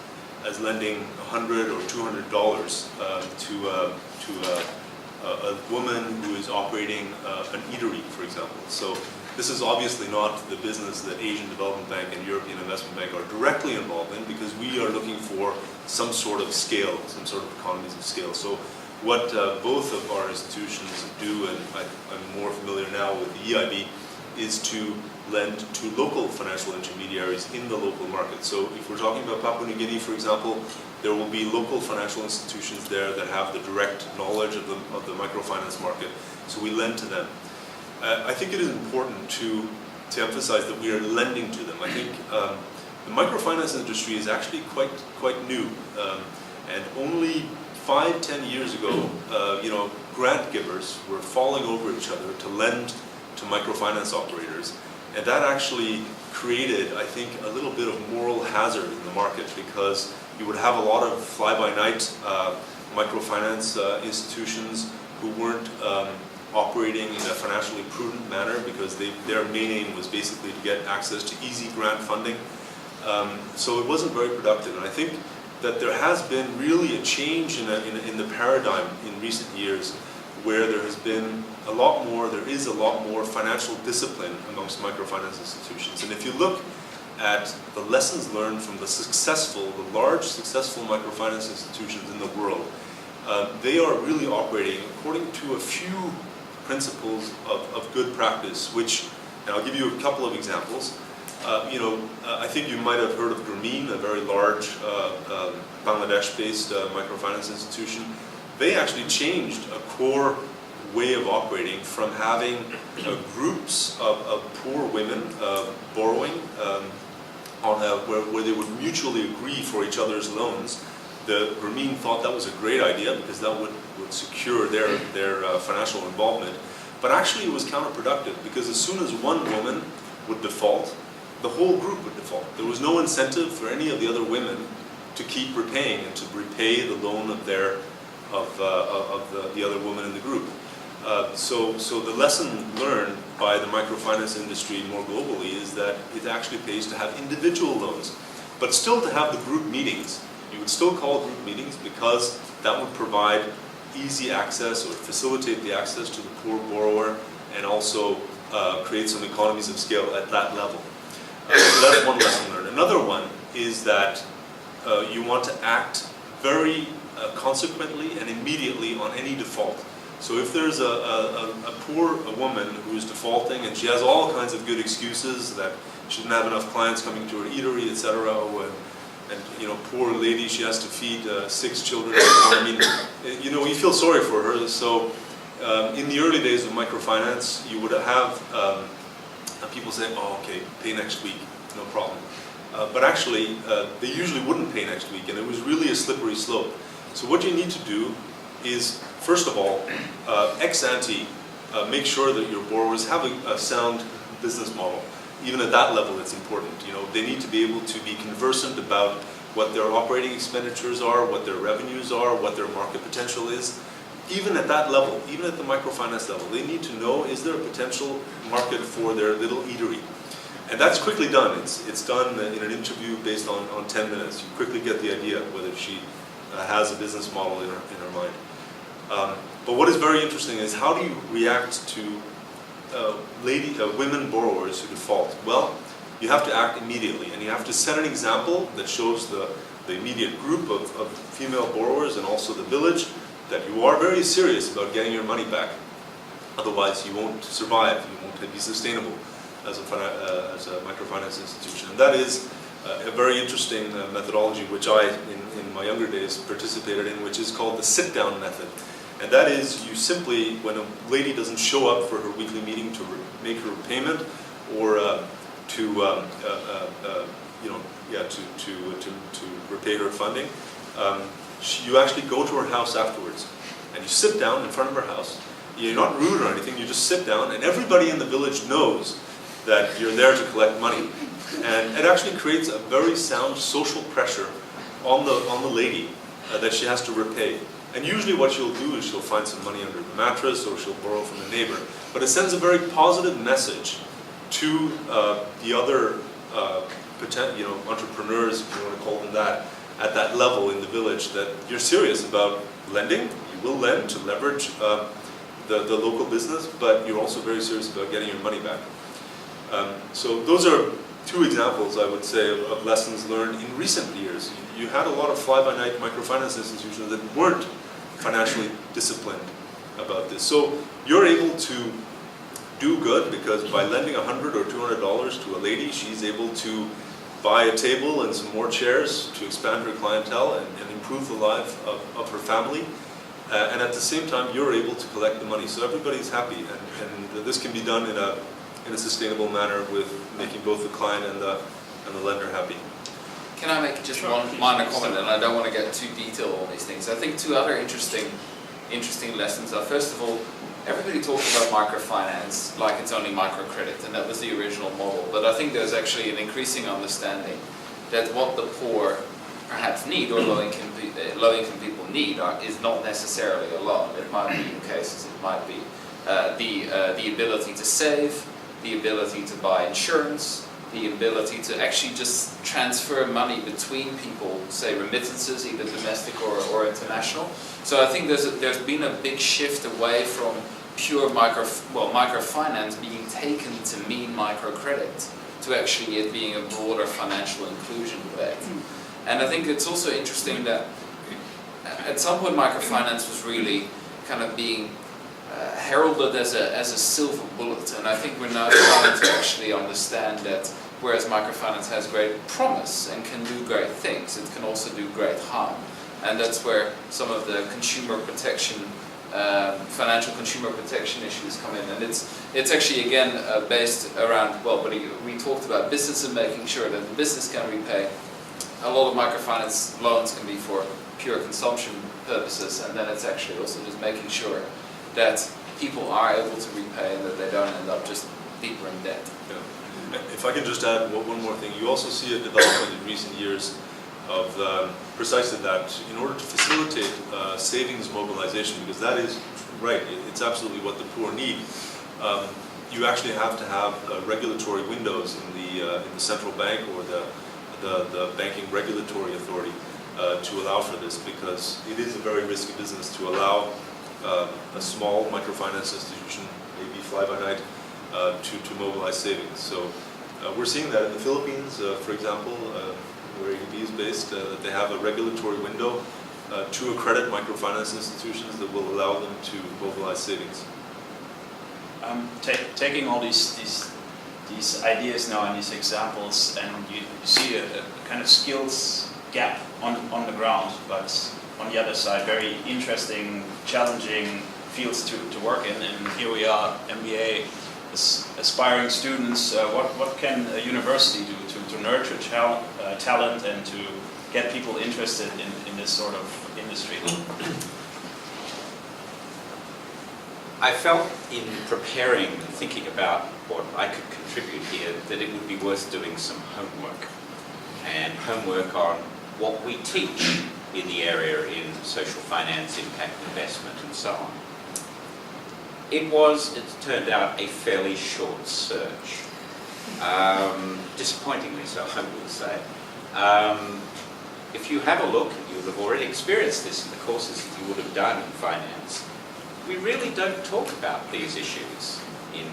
Speaker 4: lending $100 or $200 to a woman who is operating an eatery, for example. So this is obviously not the business that Asian Development Bank and European Investment Bank are directly involved in, because we are looking for some sort of scale, some sort of economies of scale. So what both of our institutions do, and I'm more familiar now with the EIB, is to lend to local financial intermediaries in the local market. So if we're talking about Papua New Guinea, for example, there will be local financial institutions there that have the direct knowledge of the microfinance market. So we lend to them. I think it is important to emphasize that we are lending to them. I think the microfinance industry is actually quite new, and only 5-10 years ago, grant givers were falling over each other to lend to microfinance operators, and that actually created, I think, a little bit of moral hazard in the market, because you would have a lot of fly-by-night microfinance institutions who weren't operating in a financially prudent manner because their main aim was basically to get access to easy grant funding. So it wasn't very productive. And I think that there has been really a change in the paradigm in recent years where there is a lot more financial discipline amongst microfinance institutions. And if you look at the lessons learned from the large successful microfinance institutions in the world, they are really operating according to a few principles of good practice, which, and I'll give you a couple of examples. I think you might have heard of Bruun, a very large Bangladesh-based microfinance institution. They actually changed a core way of operating from having groups of poor women borrowing where they would mutually agree for each other's loans. The Bruun thought that was a great idea because that would secure their financial involvement. But actually it was counterproductive because as soon as one woman would default, the whole group would default. There was no incentive for any of the other women to keep repaying and to repay the loan of the other woman in the group. So the lesson learned by the microfinance industry more globally is that it actually pays to have individual loans, but still to have the group meetings. You would still call group meetings because that would provide easy access or facilitate the access to the poor borrower and also create some economies of scale at that level. So that's one lesson learned. Another one is that you want to act very consequently and immediately on any default. So if there's a poor woman who's defaulting and she has all kinds of good excuses that she didn't have enough clients coming to her eatery, etc., and poor lady, she has to feed 6 children. I mean, you feel sorry for her. So in the early days of microfinance, you would have people say, "Oh, okay, pay next week, no problem." But actually, they usually wouldn't pay next week, and it was really a slippery slope. So what you need to do is, first of all, ex ante, make sure that your borrowers have a sound business model. Even at that level, it's important. They need to be able to be conversant about what their operating expenditures are, what their revenues are, what their market potential is. Even at that level, even at the microfinance level, they need to know, is there a potential market for their little eatery? And that's quickly done. It's done in an interview based on 10 minutes. You quickly get the idea whether she has a business model in her mind. But what is very interesting is how do you react to women borrowers who default? Well, you have to act immediately, and you have to set an example that shows the immediate group of female borrowers and also the village that you are very serious about getting your money back. Otherwise, you won't survive. You won't be sustainable as a microfinance institution. And that is a very interesting methodology which I, in my younger days, participated in, which is called the sit-down method. And that is, you simply, when a lady doesn't show up for her weekly meeting to make her payment or to repay her funding, you actually go to her house afterwards, and you sit down in front of her house. You're not rude or anything. You just sit down, and everybody in the village knows that you're there to collect money, and it actually creates a very sound social pressure on the lady that she has to repay. And usually what she'll do is she'll find some money under the mattress or she'll borrow from a neighbor. But it sends a very positive message to the other entrepreneurs, if you want to call them that, at that level in the village, that you're serious about lending. You will lend to leverage the local business, but you're also very serious about getting your money back. So those are 2 examples, I would say, of lessons learned in recent years. You had a lot of fly-by-night microfinance institutions that weren't financially disciplined about this. So you're able to do good because by lending $100 or $200 to a lady, she's able to buy a table and some more chairs to expand her clientele and improve the life of her family. And at the same time, you're able to collect the money. So everybody's happy. And this can be done in a sustainable manner with making both the client and the lender happy.
Speaker 5: Can I make just one minor comment, and I don't want to get too detailed on these things. I think 2 other interesting lessons are, first of all, everybody talks about microfinance like it's only microcredit, and that was the original model. But I think there's actually an increasing understanding that what the poor perhaps need, or low-income people need, is not necessarily a loan. It might be in cases, it might be the ability to save, the ability to buy insurance, the ability to actually just transfer money between people, say remittances, either domestic or international. So I think there's been a big shift away from pure microfinance being taken to mean microcredit, to actually it being a broader financial inclusion debate. And I think it's also interesting that at some point microfinance was really kind of being heralded as a silver bullet, and I think we're now starting to actually understand that whereas microfinance has great promise and can do great things, it can also do great harm. And that's where some of the consumer protection, financial consumer protection issues come in. And it's actually again based around, well, but we talked about business and making sure that the business can repay. A lot of microfinance loans can be for pure consumption purposes, and then it's actually also just making sure that people are able to repay and that they don't end up just deeper in debt.
Speaker 4: Yeah. If I can just add one more thing, you also see a development in recent years of precisely that. In order to facilitate savings mobilization, because that is right, it's absolutely what the poor need. You actually have to have regulatory windows in the central bank or the banking regulatory authority to allow for this, because it is a very risky business to allow a small microfinance institution, maybe fly-by-night, to mobilize savings. So we're seeing that in the Philippines, for example, where EDB is based, they have a regulatory window to accredit microfinance institutions that will allow them to mobilize savings.
Speaker 3: Taking all these ideas now and these examples, and you see a kind of skills gap on the ground, but on the other side, very interesting, challenging fields to work in. And here we are, MBA aspiring students. What can a university do to nurture talent and to get people interested in this sort of industry?
Speaker 8: I felt in preparing and thinking about what I could contribute here that it would be worth doing some homework, and homework on what we teach in the area in social finance, impact investment and so on. It turned out, a fairly short search. Disappointingly so, I will say. If you have a look, and you would have already experienced this in the courses that you would have done in finance, we really don't talk about these issues in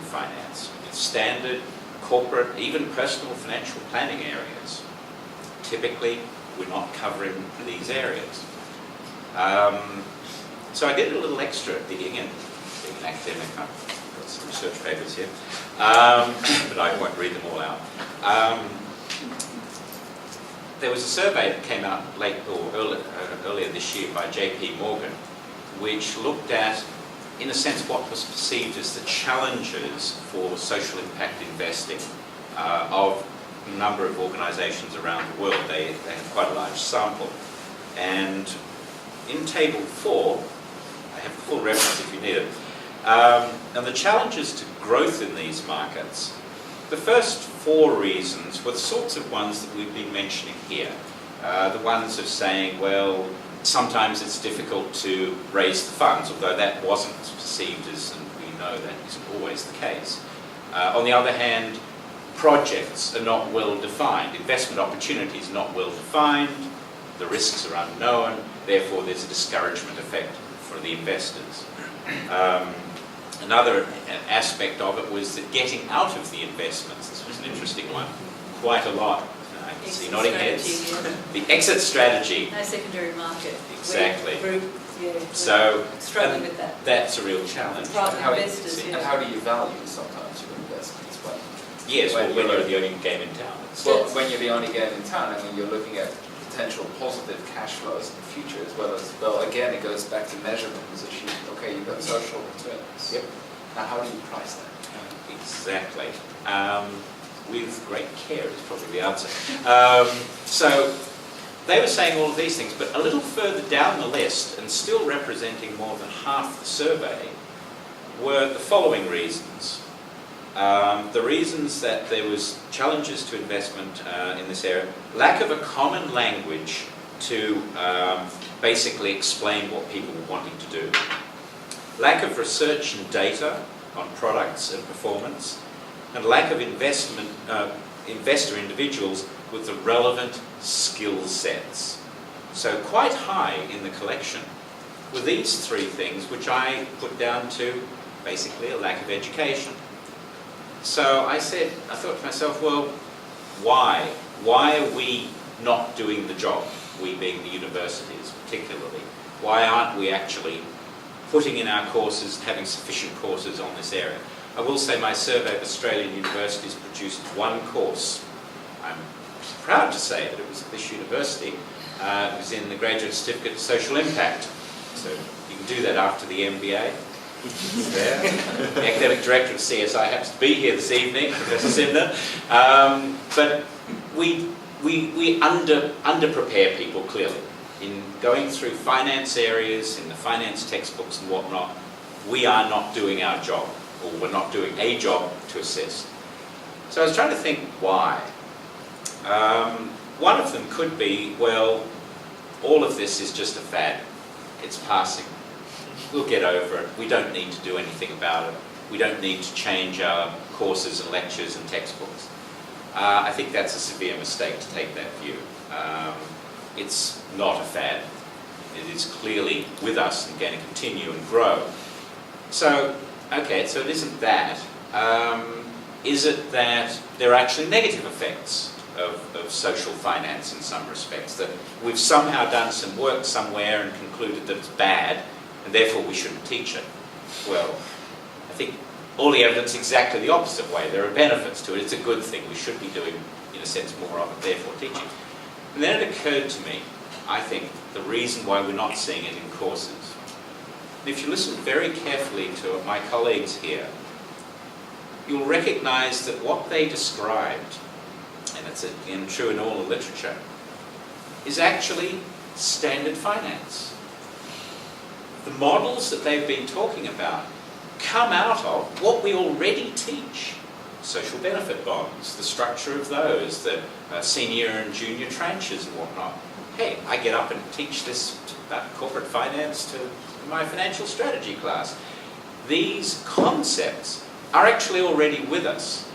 Speaker 8: finance. It's standard, corporate, even personal financial planning areas. Typically, we're not covering these areas. So I did a little extra digging, and being an academic, I've got some research papers here, but I won't read them all out. There was a survey that came out earlier this year by JP Morgan, which looked at, in a sense, what was perceived as the challenges for social impact investing of a number of organisations around the world. They had quite a large sample. And in table 4, I have the full reference if you need it, and the challenges to growth in these markets, the first 4 reasons were the sorts of ones that we've been mentioning here. The ones of saying, well, sometimes it's difficult to raise the funds, although that wasn't perceived as, and we know that isn't always the case. On the other hand, projects are not well defined, investment opportunities are not well defined, the risks are unknown, therefore there's a discouragement effect for the investors. Another aspect of it was that getting out of the investments, this was an interesting one, quite a lot. I can see nodding heads. The exit strategy.
Speaker 6: No secondary market.
Speaker 8: Exactly.
Speaker 6: So struggling with that.
Speaker 8: That's a real challenge.
Speaker 6: Private investors.
Speaker 5: And how do you value sometimes your investments?
Speaker 8: Yes, when you're the only game in town.
Speaker 5: Well, when you're the only game in town, and when you're looking at potential positive cash flows in the future, as well, again, it goes back to measurements issue. Okay, you've got social returns.
Speaker 8: Yep.
Speaker 5: Now, how do you price that?
Speaker 8: Exactly. With great care is probably the answer. So they were saying all of these things, but a little further down the list, and still representing more than half the survey, were the following reasons. The reasons that there was challenges to investment in this area, lack of a common language to basically explain what people were wanting to do, lack of research and data on products and performance, and lack of investor individuals with the relevant skill sets. So quite high in the collection were these three things, which I put down to basically a lack of education. So I thought to myself, well, why? Why are we not doing the job, we being the universities particularly? Why aren't we actually putting in our courses, having sufficient courses on this area? I will say my survey of Australian universities produced one course. I'm proud to say that it was at this university. It was in the Graduate Certificate of Social Impact. So you can do that after the MBA. There. The Academic Director of CSI happens to be here this evening, Professor Simner. But we under-prepare people, clearly. In going through finance areas, in the finance textbooks and whatnot, we are not doing our job, or we're not doing a job to assist. So I was trying to think why. One of them could be, well, all of this is just a fad. It's passing. We'll get over it. We don't need to do anything about it. We don't need to change our courses and lectures and textbooks. I think that's a severe mistake to take that view. It's not a fad. It is clearly with us and going to continue and grow. So, okay, so it isn't that. Is it that there are actually negative effects of social finance in some respects? That we've somehow done some work somewhere and concluded that it's bad, and therefore we shouldn't teach it? Well, I think all the evidence is exactly the opposite way. There are benefits to it. It's a good thing. We should be doing, in a sense, more of it, therefore teaching. And then it occurred to me, I think, the reason why we're not seeing it in courses. And if you listen very carefully to my colleagues here, you'll recognise that what they described, and it's again true in all the literature, is actually standard finance. The models that they've been talking about come out of what we already teach. Social benefit bonds, the structure of those, the senior and junior tranches and whatnot. Hey, I get up and teach this about corporate finance to my financial strategy class. These concepts are actually already with us.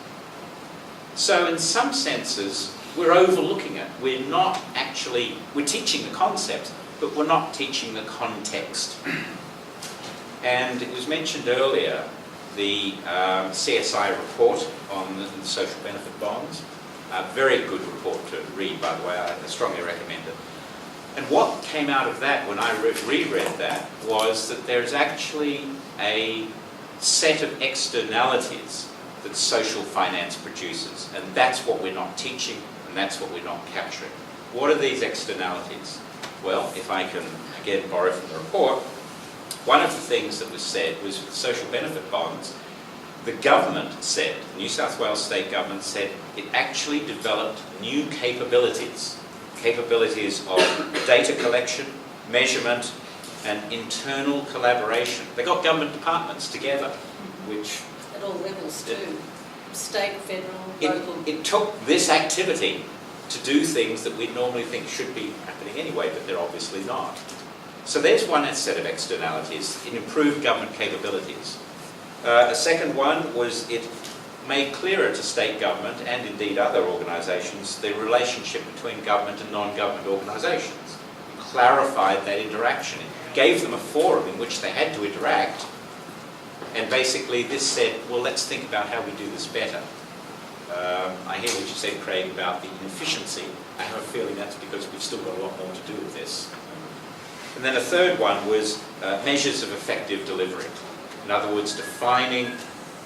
Speaker 8: So in some senses, we're overlooking it. We're teaching the concepts, but we're not teaching the context. And it was mentioned earlier, the CSI report on the social benefit bonds. A very good report to read, by the way. I strongly recommend it. And what came out of that when I reread that was that there's actually a set of externalities that social finance produces. And that's what we're not teaching, and that's what we're not capturing. What are these externalities? Well, if I can, again, borrow from the report, one of the things that was said was with social benefit bonds, the government said, New South Wales State Government said, it actually developed new capabilities. Capabilities of data collection, measurement, and internal collaboration. They got government departments together, which...
Speaker 6: At all levels too. State, federal, local.
Speaker 8: It took this activity to do things that we'd normally think should be happening anyway, but they're obviously not. So there's one set of externalities. It improved government capabilities. A second one was it made clearer to state government and indeed other organisations the relationship between government and non-government organisations. It clarified that interaction. It gave them a forum in which they had to interact. And basically this said, well, let's think about how we do this better. I hear what you said, Craig, about the inefficiency. I have a feeling that's because we've still got a lot more to do with this. And then a third one was measures of effective delivery. In other words, defining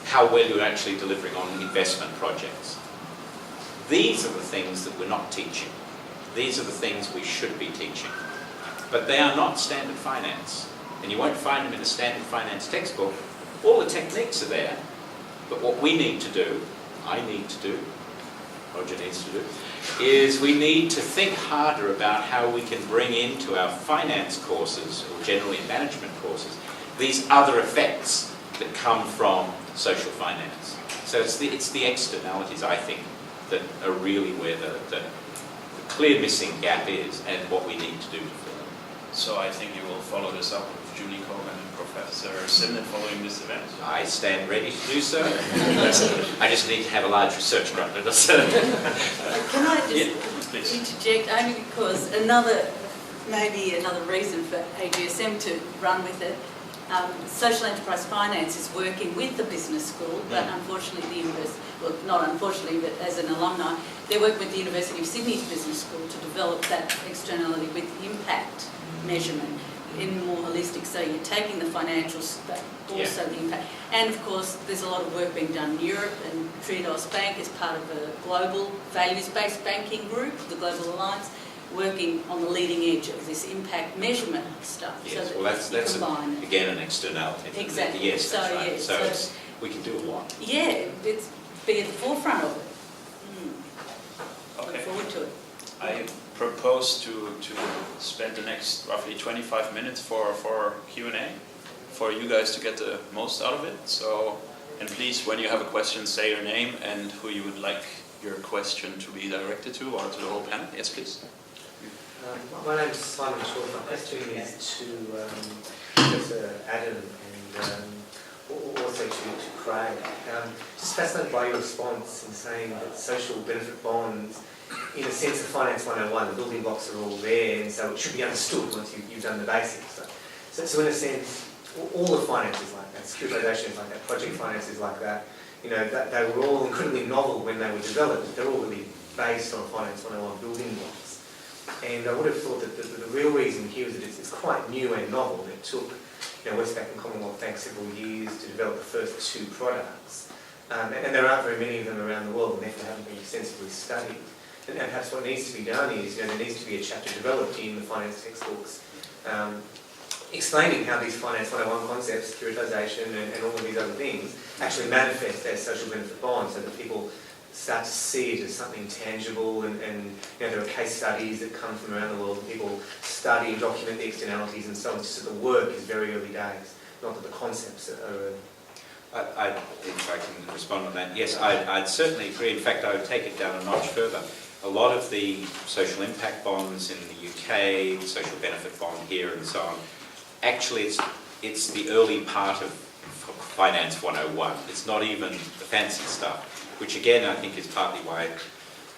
Speaker 8: how well you're actually delivering on investment projects. These are the things that we're not teaching. These are the things we should be teaching. But they are not standard finance. And you won't find them in a standard finance textbook. All the techniques are there. But what we need to do, I need to do, Roger needs to do, is we need to think harder about how we can bring into our finance courses, or generally management courses, these other effects that come from social finance. So it's the externalities, I think, that are really where the clear missing gap is, and what we need to do to fill it.
Speaker 3: So I think you will follow this up with Julie Cogan and Professor Simnett following this event.
Speaker 8: I stand ready to do so. I just need to have a large research grant.
Speaker 6: Can I just interject, only because maybe another reason for AGSM to run with it. Social enterprise finance is working with the business school, but unfortunately the university, well not unfortunately, but as an alumni, they're working with the University of Sydney's business school to develop that externality with impact measurement in more holistic. So you're taking the financials, but also the impact. And of course, there's a lot of work being done in Europe, and Triodos Bank is part of a global values-based banking group, the Global Alliance, working on the leading edge of this impact measurement stuff.
Speaker 8: Yes,
Speaker 6: so
Speaker 8: well that's again an externality.
Speaker 6: Exactly.
Speaker 8: Yes,
Speaker 6: so,
Speaker 8: that's right.
Speaker 6: Yeah,
Speaker 8: so we can do a lot.
Speaker 6: Yeah, it's be at the forefront of it.
Speaker 3: Okay.
Speaker 6: Look forward to it.
Speaker 3: I propose to spend the next roughly 25 minutes for Q&A, for you guys to get the most out of it. So, and please, when you have a question, say your name and who you would like your question to be directed to, or to the whole panel. Yes, please.
Speaker 9: My name's Simon Shaw. My question is to Professor Adam and also to Craig. Just fascinated by your response in saying that social benefit bonds, in a sense of Finance 101, the building blocks are all there, and so it should be understood once you've done the basics. So in a sense, all the finance is like that, securitization is like that, project finance is like that. You know, that they were all incredibly novel when they were developed. They're all really based on Finance 101 building blocks. And I would have thought that the real reason here is that it's quite new and novel. It took Westpac and Commonwealth Bank several years to develop the first two products. And there aren't very many of them around the world, and therefore haven't been extensively studied. And perhaps what needs to be done is, there needs to be a chapter developed in the finance textbooks explaining how these Finance 101 concepts, securitization and all of these other things, actually manifest as social benefit bonds, so that people start to see it as something tangible, and there are case studies that come from around the world, and people study and document the externalities and so on. It's just that the work is very early days, not that the concepts are early.
Speaker 8: If I can respond on that, yes, I'd certainly agree. In fact, I would take it down a notch further. A lot of the social impact bonds in the UK, the social benefit bond here and so on, actually it's the early part of Finance 101. It's not even the fancy stuff, which again I think is partly why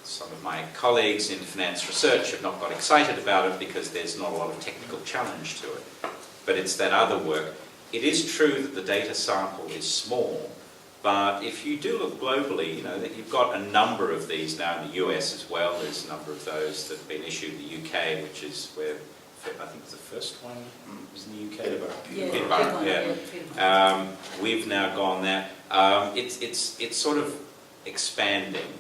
Speaker 8: some of my colleagues in finance research have not got excited about it, because there's not a lot of technical challenge to it. But it's that other work. It is true that the data sample is small, but if you do look globally, that you've got a number of these now in the US as well. There's a number of those that have been issued in the UK, which is where I think the first one was in the UK.
Speaker 6: Yeah.
Speaker 8: We've now gone there. It's sort of expanding,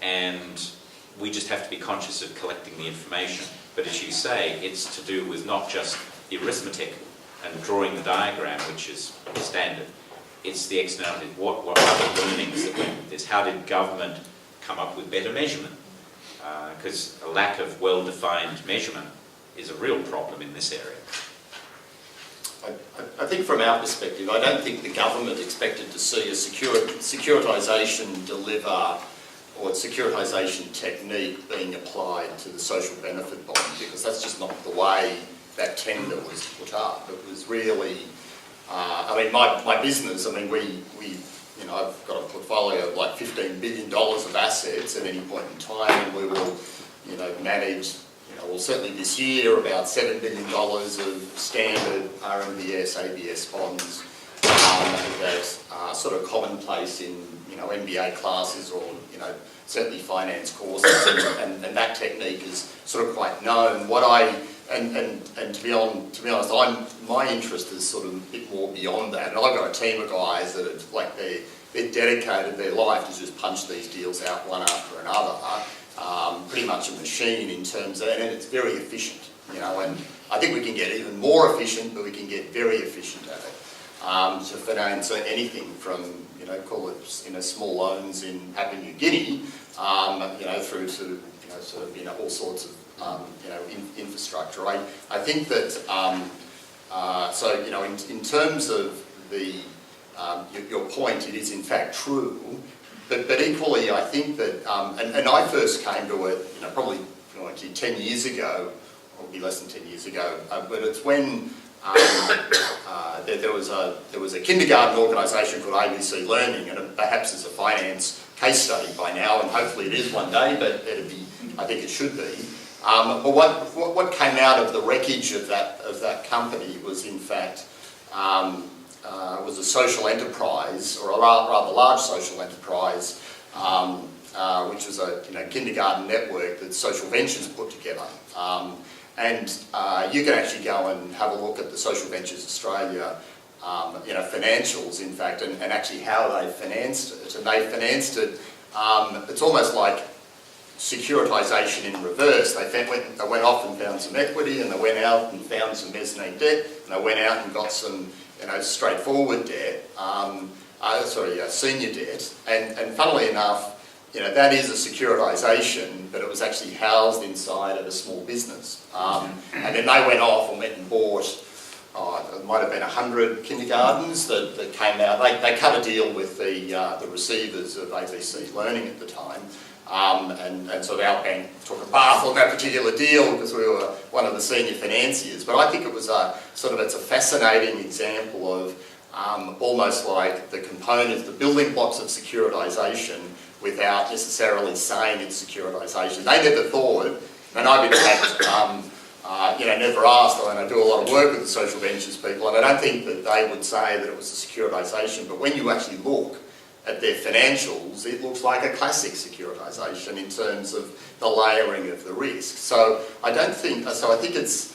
Speaker 8: and we just have to be conscious of collecting the information. But as you say, it's to do with not just the arithmetic and drawing the diagram, which is standard. It's the externality. What other learnings that went with this? How did government come up with better measurement? Because a lack of well-defined measurement is a real problem in this area.
Speaker 7: I think from our perspective, I don't think the government expected to see a securitization deliver, or securitization technique being applied to the social benefit bond, because that's just not the way that tender was put up. It was really, my business, I've got a portfolio of like $15 billion of assets at any point in time, and we will, manage, certainly this year, about $7 billion of standard RMBS, ABS bonds that are sort of commonplace in, MBA classes, or, certainly finance courses, and that technique is sort of quite known. And to be honest, my interest is sort of a bit more beyond that. And I've got a team of guys that are they're dedicated their life to just punch these deals out one after another. Pretty much a machine in terms of, and it's very efficient, and I think we can get even more efficient, but we can get very efficient at it. To finance anything from, call it, small loans in Papua New Guinea, through to, all sorts of, infrastructure. I think that, in terms of the your point, it is in fact true. But equally, I think that, and I first came to it, probably like 10 years ago, or maybe less than 10 years ago, but it's when there was a kindergarten organisation called ABC Learning, and perhaps it's a finance case study by now, and hopefully it is one day, but I think it should be. But what came out of the wreckage of that company was in fact was a social enterprise, or a rather large social enterprise, which was a kindergarten network that Social Ventures put together. And you can actually go and have a look at the Social Ventures Australia financials, in fact, and actually how they financed it. And they financed it, it's almost like securitisation in reverse. They went off and found some equity, and they went out and found some mezzanine debt, and they went out and got some straightforward debt, senior debt. And funnily enough, that is a securitisation, but it was actually housed inside of a small business. And then they went off and went and bought, it might have been 100 kindergartens that came out. They cut a deal with the receivers of ABC Learning at the time. And so our bank took a bath on that particular deal because we were one of the senior financiers. But I think it was it's a fascinating example of almost like the components, the building blocks of securitisation, without necessarily saying it's securitisation. They never thought, and I've in fact never asked, and I do a lot of work with the social ventures people, and I don't think that they would say that it was a securitisation, but when you actually look at their financials, it looks like a classic securitisation in terms of the layering of the risk. So I think it's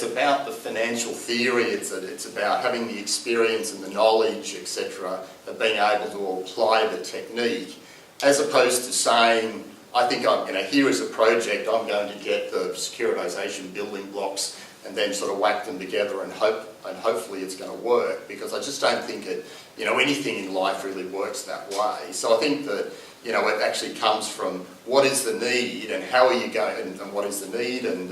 Speaker 7: about the financial theory, it's about having the experience and the knowledge, etc., of being able to apply the technique, as opposed to saying, I think here is a project, I'm going to get the securitisation building blocks and then sort of whack them together and hopefully it's going to work, because I just don't think anything in life really works that way. So I think that it actually comes from what is the need and how are you going, and what is the need, and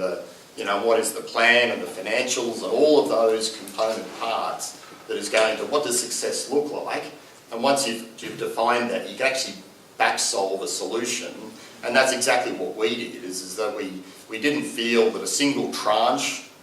Speaker 7: what is the plan and the financials and all of those component parts that is going to, what does success look like? And once you've defined that, you can actually back solve a solution. And that's exactly what we did, is that we didn't feel that a single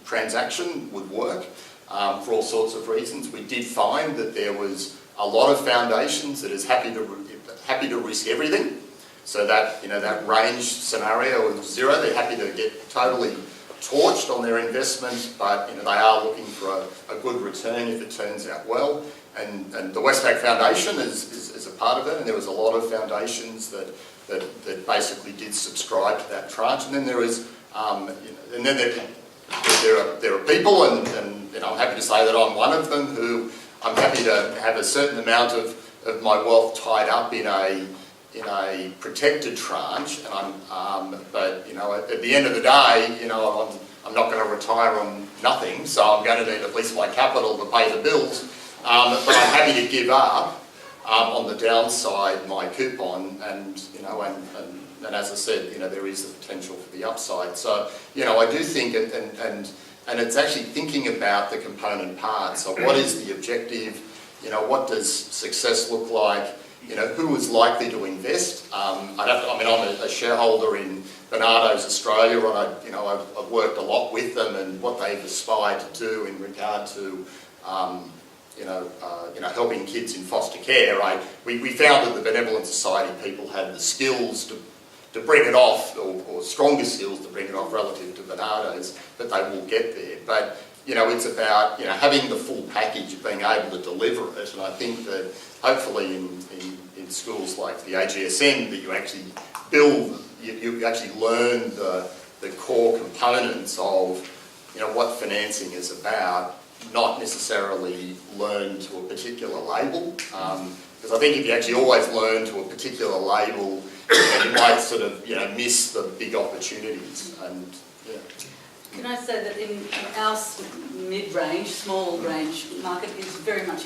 Speaker 7: transaction would work for all sorts of reasons. We did find that there was a lot of foundations that is happy to risk everything. So that that range scenario of zero, they're happy to get totally torched on their investment, but they are looking for a good return if it turns out well. And the Westpac Foundation is a part of it, and there was a lot of foundations that basically did subscribe to that tranche. And then there is, and then there are people, and I'm happy to say that I'm one of them, who I'm happy to have a certain amount of my wealth tied up in a protected tranche, and but at the end of the day, I'm not going to retire on nothing, so I'm going to need at least my capital to pay the bills. But I'm happy to give up on the downside my coupon, and as I said, there is the potential for the upside. So I do think, and it's actually thinking about the component parts. So what is the objective? What does success look like? Who is likely to invest? I'm a shareholder in Bernardo's Australia, and I've worked a lot with them and what they've aspired to do in regard to helping kids in foster care. We found that the Benevolent Society people had the skills to bring it off, or stronger skills to bring it off relative to Bernardo's, but they will get there. But it's about having the full package of being able to deliver it, and I think that hopefully in schools like the AGSM that you actually build, you actually learn the core components of what financing is about, not necessarily learn to a particular label, because I think if you actually always learn to a particular label, you might sort of miss the big opportunities. And
Speaker 6: Can I say that in our mid-range, small range market is very much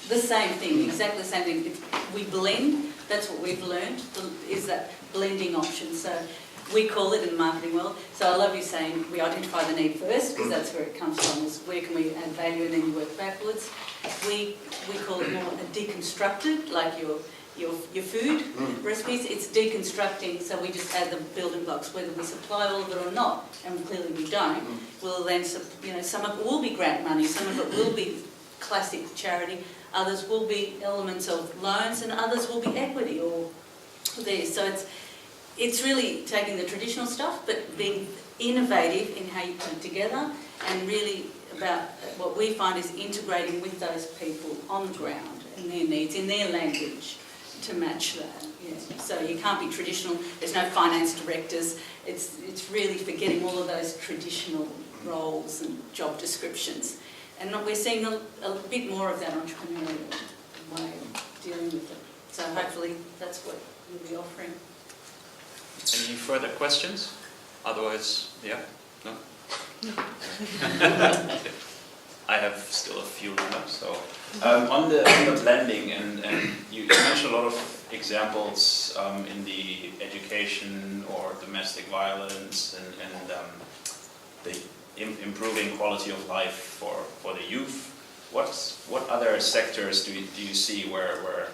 Speaker 6: the same thing, exactly the same thing. We blend, that's what we've learned, is that blending option. So we call it in the marketing world. So I love you saying we identify the need first, because that's where it comes from, is where can we add value and then you work backwards. We call it more a deconstructed, like your food recipes. It's deconstructing, so we just add the building blocks, whether we supply all of it or not, and clearly we don't. We'll then, some of it will be grant money, some of it will be classic charity, others will be elements of loans, and others will be equity or there. So it's really taking the traditional stuff, but being innovative in how you put it together, and really about what we find is integrating with those people on the ground and their needs in their language to match that. Yeah. So you can't be traditional. There's no finance directors. It's really forgetting all of those traditional roles and job descriptions. And we're seeing a bit more of that entrepreneurial way of dealing with it. So hopefully that's what we'll be offering.
Speaker 3: Any further questions? Otherwise, yeah? No? I have still a few left. So on the blending, and you mentioned a lot of examples in the education or domestic violence and the improving quality of life for the youth. What other sectors do you see where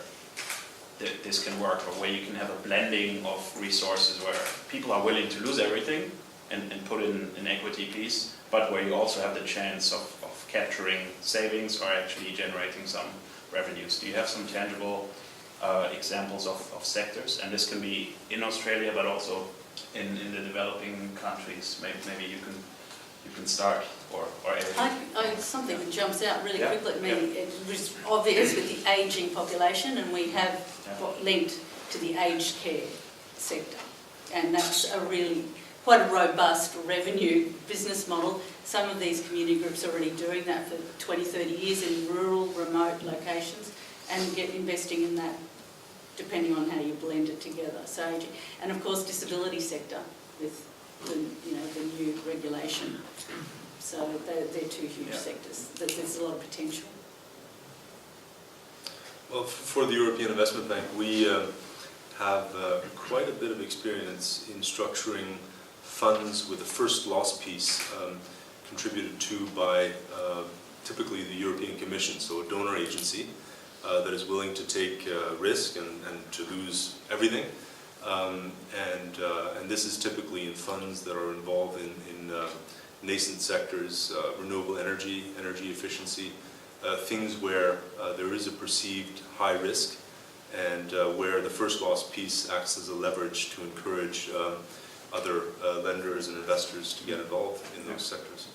Speaker 3: this can work, or where you can have a blending of resources where people are willing to lose everything and put in an equity piece, but where you also have the chance of capturing savings or actually generating some revenues? Do you have some tangible examples of sectors? And this can be in Australia, but also in the developing countries. Maybe you can start, or
Speaker 6: something that jumps out really quickly at me. It was obvious with the ageing population, and we have linked to the aged care sector, and that's quite a robust revenue business model. Some of these community groups are already doing that for 20, 30 years in rural, remote locations, and investing in that depending on how you blend it together. So, and of course, disability sector with the new regulation. So they're two huge sectors. There's a lot of potential.
Speaker 4: Well, for the European Investment Bank, we have quite a bit of experience in structuring funds with the first loss piece contributed to by typically the European Commission, so a donor agency that is willing to take risk and to lose everything. And this is typically in funds that are involved in nascent sectors, renewable energy, energy efficiency, things where there is a perceived high risk, and where the first loss piece acts as a leverage to encourage other lenders and investors to get involved in those sectors.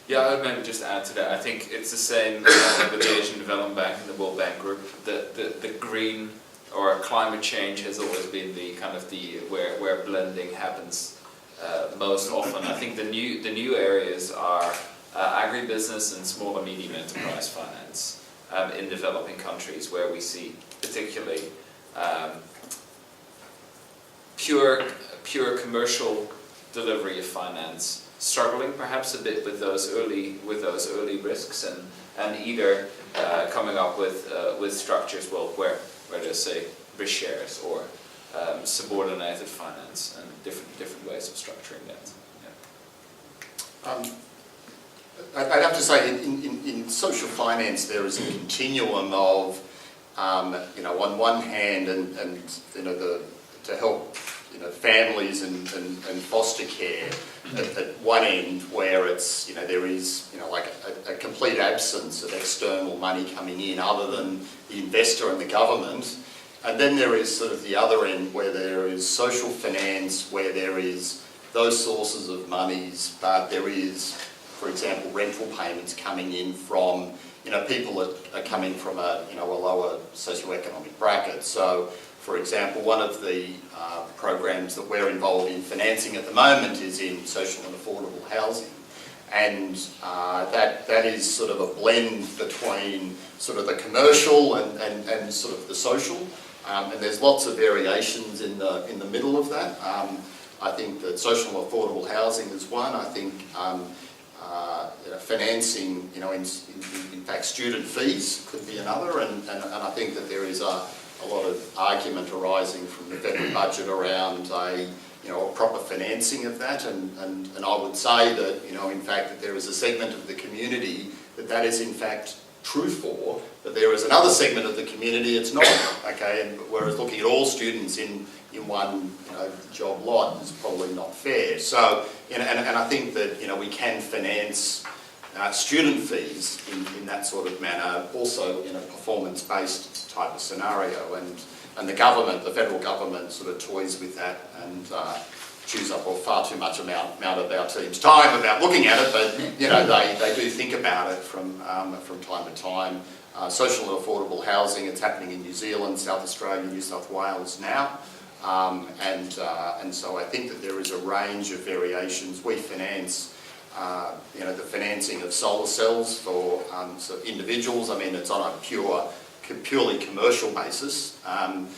Speaker 5: Yeah, I would maybe just add to that. I think it's the same with the Asian Development Bank and the World Bank Group. The green or climate change has always been the kind of where blending happens most often. I think the new areas are agribusiness and small and medium enterprise finance in developing countries, where we see particularly pure commercial delivery of finance struggling perhaps a bit with those early risks, and either coming up with structures where there's, say, risk shares or subordinated finance and different ways of structuring that.
Speaker 7: Yeah. I'd have to say in social finance there is a continuum of on one hand and to help families and foster care at one end, where it's there is like a complete absence of external money coming in other than the investor and the government, and then there is sort of the other end where there is social finance, where there is those sources of monies, but there is, for example, rental payments coming in from people that are coming from a lower socioeconomic bracket. So, for example, one of the programs that we're involved in financing at the moment is in social and affordable housing, and that is sort of a blend between sort of the commercial and sort of the social, and there's lots of variations in the middle of that. I think that social and affordable housing is one. I think financing, in fact, student fees could be another, and I think that there is a lot of argument arising from the federal budget around a a proper financing of that, and I would say that, in fact, that there is a segment of the community that is in fact true for, but there is another segment of the community it's not, okay, and whereas looking at all students in one job lot is probably not fair. So, and I think that, we can finance student fees in that sort of manner, also in a performance-based type of scenario, and the government, the federal government, sort of toys with that and chews up far too much amount of our team's time about looking at it, but they do think about it from time to time. Social and affordable housing, it's happening in New Zealand, South Australia, New South Wales now, and so I think that there is a range of variations. We finance the financing of solar cells for individuals. I mean, it's on a purely commercial basis, and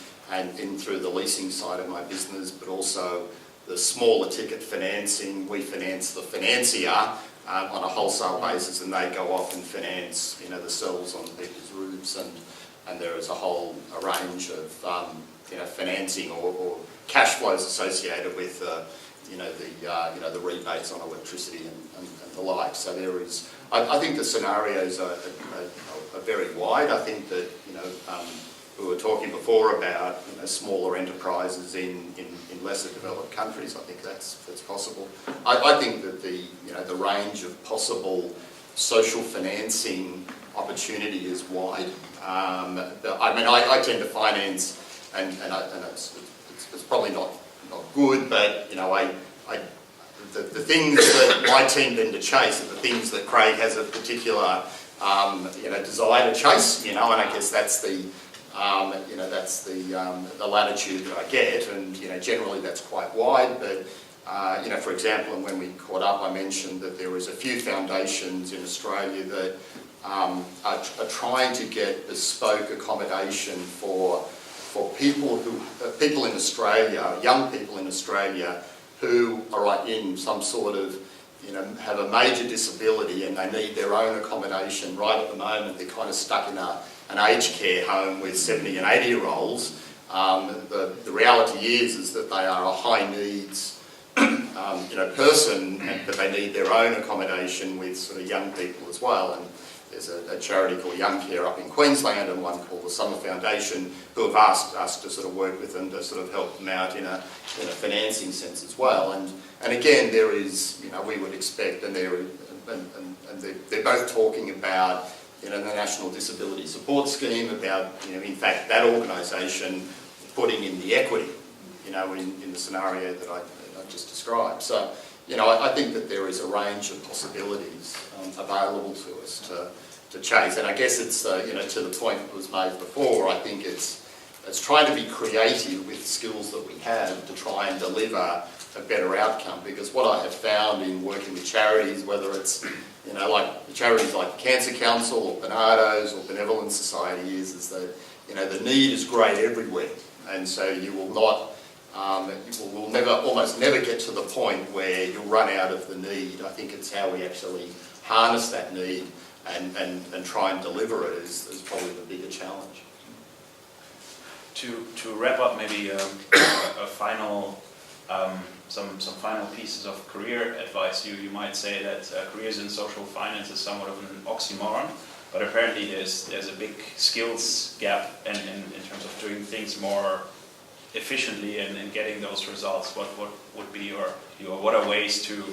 Speaker 7: in through the leasing side of my business, but also the smaller ticket financing. We finance the financier on a wholesale basis, and they go off and finance the cells on people's roofs, and there is a range of financing or cash flows associated with the rebates on electricity and the like. So there is, I think the scenarios are very wide. I think that we were talking before about smaller enterprises in lesser developed countries. I think that's possible. I think that the range of possible social financing opportunity is wide. I tend to finance, and it's probably not good, but the things that my team tend to chase are the things that Craig has a particular desire to chase. And I guess that's the latitude that I get, and generally that's quite wide. But for example, when we caught up, I mentioned that there was a few foundations in Australia that are trying to get bespoke accommodation for people in Australia, young people in Australia, who are in some sort of have a major disability and they need their own accommodation. Right at the moment, they're kind of stuck in an aged care home with 70 and 80-year-olds. The reality is that they are a high needs person, but they need their own accommodation with sort of young people as well. And there's a charity called Young Care up in Queensland and one called the Summer Foundation who have asked us to sort of work with them to sort of help them out in a financing sense as well. And again, there is, we would expect, and they're both talking about, the National Disability Support Scheme, about, in fact, that organisation putting in the equity, in the scenario that I just described. So, I think that there is a range of possibilities available to us to chase. And I guess it's, to the point that was made before, I think it's trying to be creative with skills that we have to try and deliver a better outcome. Because what I have found in working with charities, whether it's, like charities like Cancer Council or Barnardo's or Benevolent Society is that, the need is great everywhere. And so you will not, almost never get to the point where you'll run out of the need. I think it's how we actually harness that need and try and deliver it is probably the bigger challenge.
Speaker 3: To wrap up, maybe a final, some final pieces of career advice. You might say that careers in social finance is somewhat of an oxymoron, but apparently there's a big skills gap in terms of doing things more efficiently and getting those results. What would be what are ways to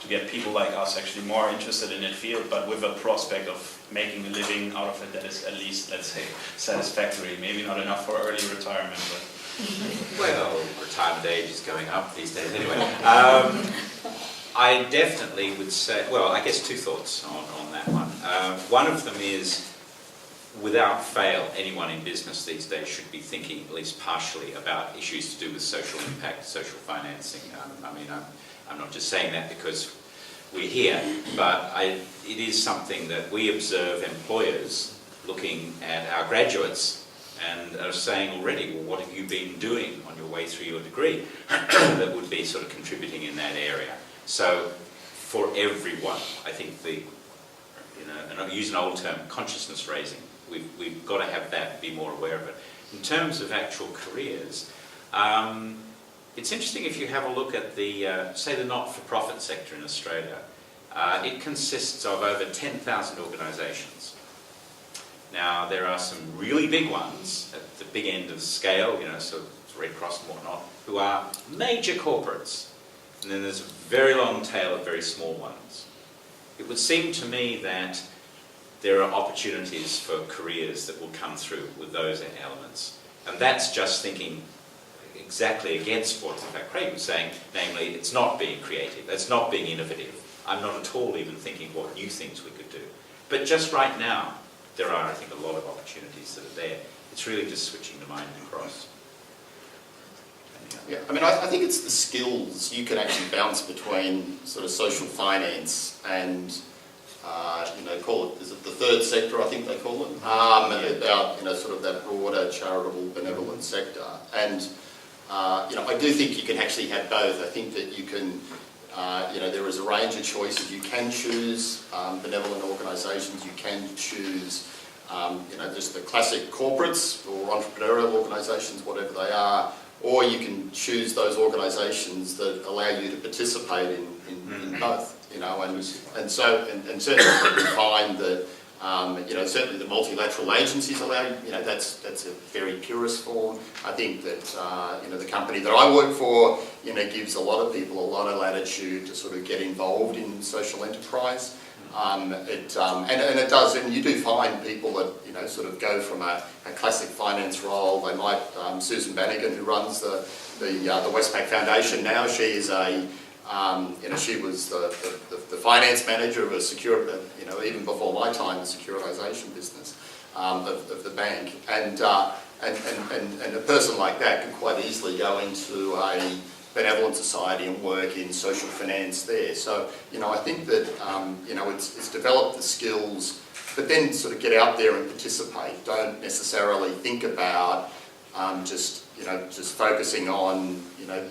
Speaker 3: get people like us actually more interested in that field, but with a prospect of making a living out of it that is at least, let's say, satisfactory? Maybe not enough for early retirement, but
Speaker 8: well, retirement age is going up these days anyway. I definitely would say, well, I guess two thoughts on that one. One of them is, without fail, anyone in business these days should be thinking at least partially about issues to do with social impact, social financing. I'm not just saying that because we're here, but it is something that we observe employers looking at our graduates and are saying already, well, what have you been doing on your way through your degree that would be sort of contributing in that area? So for everyone, I think and I'll use an old term, consciousness raising. We've got to have that, be more aware of it. In terms of actual careers, It's interesting if you have a look at the, say, the not-for-profit sector in Australia. It consists of over 10,000 organisations. Now, there are some really big ones at the big end of the scale, so Red Cross and whatnot, who are major corporates. And then there's a very long tail of very small ones. It would seem to me that there are opportunities for careers that will come through with those elements. And that's just thinking exactly against what, in fact, Craig was saying, namely, it's not being creative, it's not being innovative. I'm not at all even thinking what new things we could do. But just right now, there are, I think, a lot of opportunities that are there. It's really just switching the mind across.
Speaker 7: Yeah, I mean, I think it's the skills. You can actually bounce between sort of social finance and, call it, is it the third sector, I think they call it, about, sort of that broader charitable benevolent sector. And, I do think you can actually have both. I think that you can, there is a range of choices. You can choose benevolent organisations, you can choose, just the classic corporates or entrepreneurial organisations, whatever they are, or you can choose those organisations that allow you to participate in both, and certainly you find that, certainly the multilateral agencies allow you, that's a very purist form. I think that, the company that I work for, gives a lot of people a lot of latitude to sort of get involved in social enterprise. And it does, and you do find people that, sort of go from a classic finance role. They might, Susan Bannigan, who runs the Westpac Foundation now, she is she was the finance manager of a even before my time, the securitisation business of the bank. And a person like that could quite easily go into a benevolent society and work in social finance there. So, I think that, it's developed the skills, but then sort of get out there and participate. Don't necessarily think about just focusing on,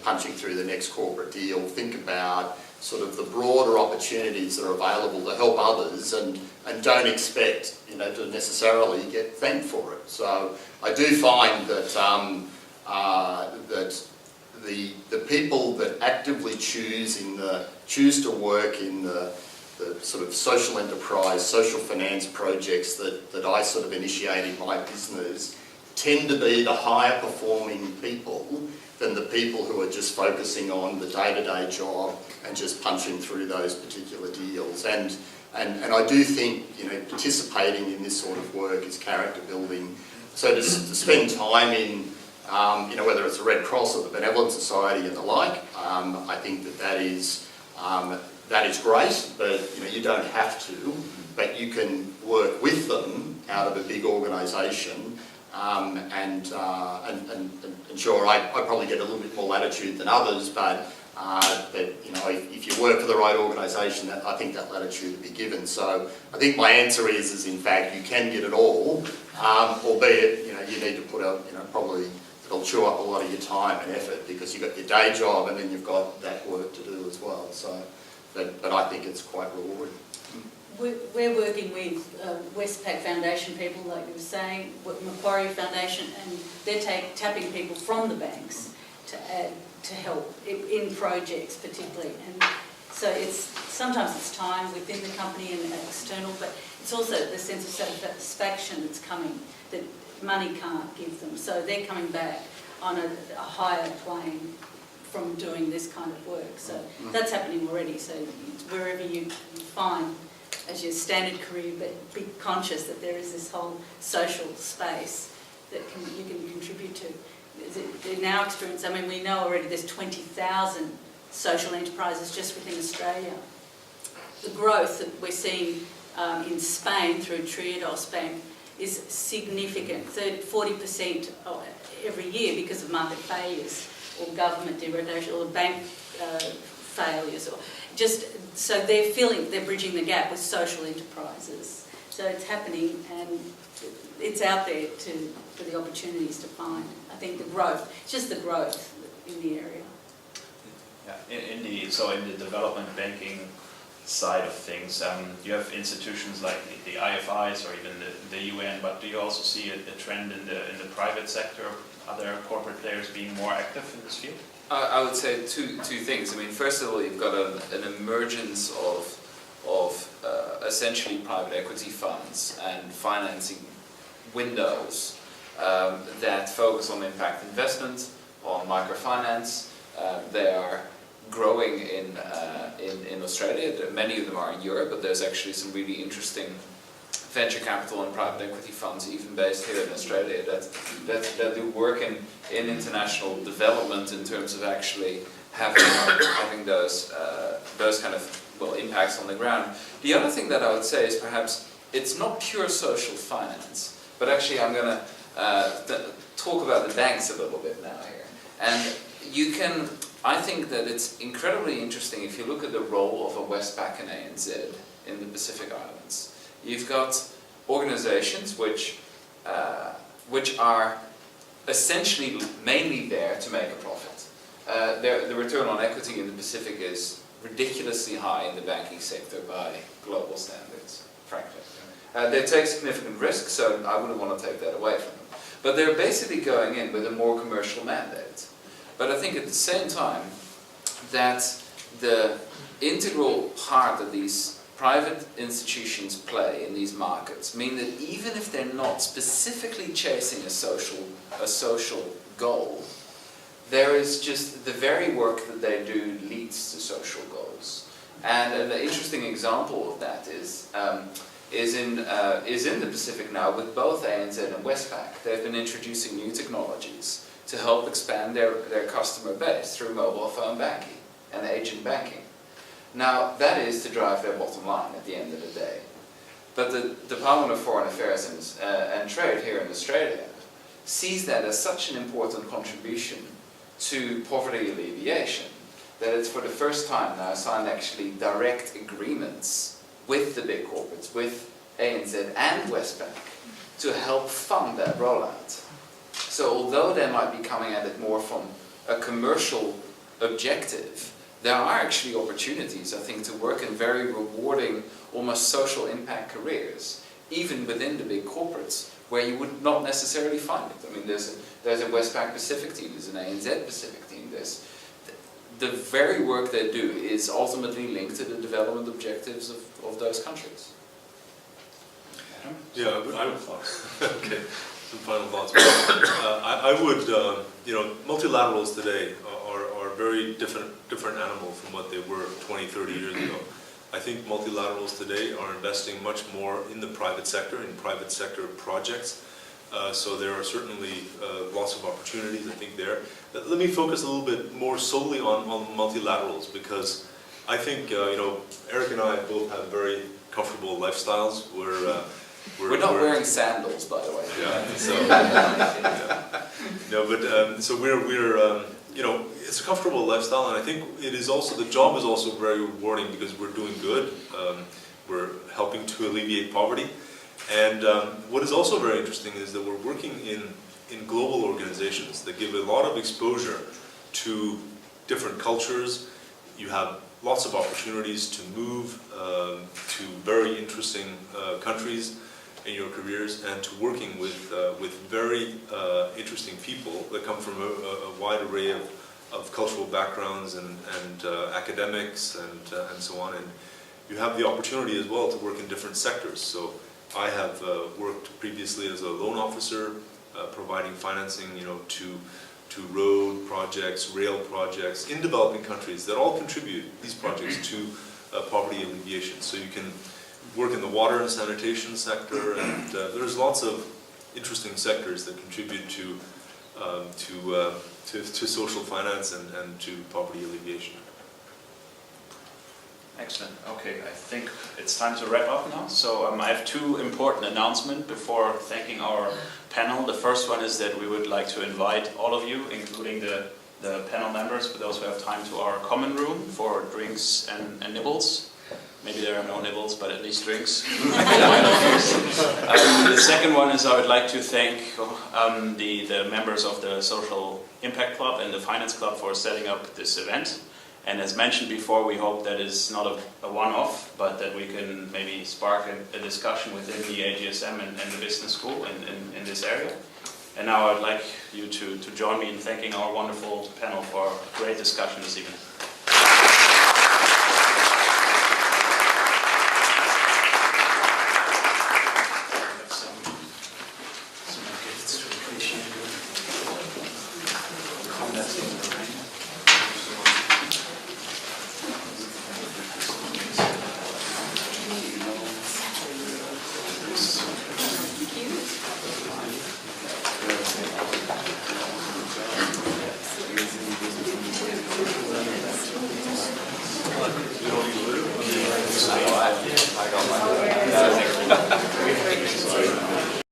Speaker 7: punching through the next corporate deal. Think about sort of the broader opportunities that are available to help others, and don't expect, to necessarily get thanked for it. So I do find that that the people that actively choose to work in the sort of social enterprise, social finance projects that I sort of initiate in my business tend to be the higher performing people than the people who are just focusing on the day-to-day job and just punching through those particular deals. And I do think, participating in this sort of work is character building. So to spend time in, whether it's the Red Cross or the Benevolent Society and the like, I think that is great, but you don't have to, but you can work with them out of a big organisation, and sure, I probably get a little bit more latitude than others, but if you work for the right organisation, I think that latitude will be given. So I think my answer is in fact you can get it all, albeit you need to put out probably it'll chew up a lot of your time and effort because you've got your day job and then you've got that work to do as well. So, but I think it's quite rewarding.
Speaker 6: We're working with Westpac Foundation people, like you were saying, Macquarie Foundation, and they're tapping people from the banks to help in projects particularly. And so sometimes it's time within the company and external, but it's also the sense of satisfaction that's coming that money can't give them. So they're coming back on a higher plane from doing this kind of work. So that's happening already. So wherever you find as your standard career, but be conscious that there is this whole social space that you can contribute to. In our experience, I mean, we know already there's 20,000 social enterprises just within Australia. The growth that we're seeing in Spain through Triodos Bank is significant, 40% every year because of market failures or government degradation or bank failures, or just so they're bridging the gap with social enterprises. So it's happening and it's out there for the opportunities to find. I think the growth, just the growth in the area.
Speaker 3: Yeah, in the development banking side of things, you have institutions like the IFIs or even the UN, but do you also see a trend in the private sector, other corporate players being more active in this field?
Speaker 5: I would say two things. I mean, first of all, you've got an emergence of essentially private equity funds and financing windows that focus on impact investment, on microfinance. They are growing in Australia. Many of them are in Europe, but there's actually some really interesting venture capital and private equity funds even based here in Australia that do work in international development in terms of actually having those kind of impacts on the ground. The other thing that I would say is perhaps it's not pure social finance, but actually I'm going to talk about the banks a little bit now here. And I think that it's incredibly interesting if you look at the role of a Westpac and ANZ in the Pacific Islands. You've got organizations which are essentially mainly there to make a profit. The return on equity in the Pacific is ridiculously high in the banking sector by global standards, frankly. They take significant risks, so I wouldn't want to take that away from them. But they're basically going in with a more commercial mandate. But I think at the same time that the integral part that these private institutions play in these markets mean that even if they're not specifically chasing a social goal, there is just the very work that they do leads to social goals. And an interesting example of that is in the Pacific now with both ANZ and Westpac. They've been introducing new technologies to help expand their customer base through mobile phone banking and agent banking. Now, that is to drive their bottom line at the end of the day. But the Department of Foreign Affairs and Trade here in Australia sees that as such an important contribution to poverty alleviation that it's for the first time now signed actually direct agreements with the big corporates, with ANZ and Westpac, to help fund that rollout. So although they might be coming at it more from a commercial objective, there are actually opportunities, I think, to work in very rewarding, almost social impact careers, even within the big corporates, where you would not necessarily find it. I mean, there's a Westpac Pacific team, there's an ANZ Pacific team. The very work they do is ultimately linked to the development objectives of those countries.
Speaker 4: Yeah, I would okay. Some final thoughts. I would, multilaterals today are a very different animal from what they were 20, 30 years ago. I think multilaterals today are investing much more in the private sector, in private sector projects. So there are certainly lots of opportunities, I think, there. Let me focus a little bit more solely on multilaterals, because I think, Erik and I both have very comfortable lifestyles. We're not
Speaker 5: wearing sandals, by the way.
Speaker 4: Yeah. So, yeah. No, but so we're it's a comfortable lifestyle, and I think it is also, the job is also very rewarding because we're doing good. We're helping to alleviate poverty, and what is also very interesting is that we're working in global organizations that give a lot of exposure to different cultures. You have lots of opportunities to move to very interesting countries in your careers, and to working with very interesting people that come from a wide array of cultural backgrounds and academics and so on. And you have the opportunity as well to work in different sectors. So I have worked previously as a loan officer, providing financing, to road projects, rail projects in developing countries that all contribute, these projects, to poverty alleviation. So you can work in the water and sanitation sector, and there's lots of interesting sectors that contribute to social finance and to poverty alleviation.
Speaker 3: Excellent. Okay, I think it's time to wrap up now. So I have two important announcements before thanking our panel. The first one is that we would like to invite all of you, including the panel members, for those who have time, to our common room for drinks and nibbles. Maybe there are no nibbles, but at least drinks. The second one is I would like to thank the members of the Social Impact Club and the Finance Club for setting up this event. And as mentioned before, we hope that is not a one-off, but that we can maybe spark a discussion within the AGSM and the business school in this area. And now I'd like you to join me in thanking our wonderful panel for a great discussion this evening.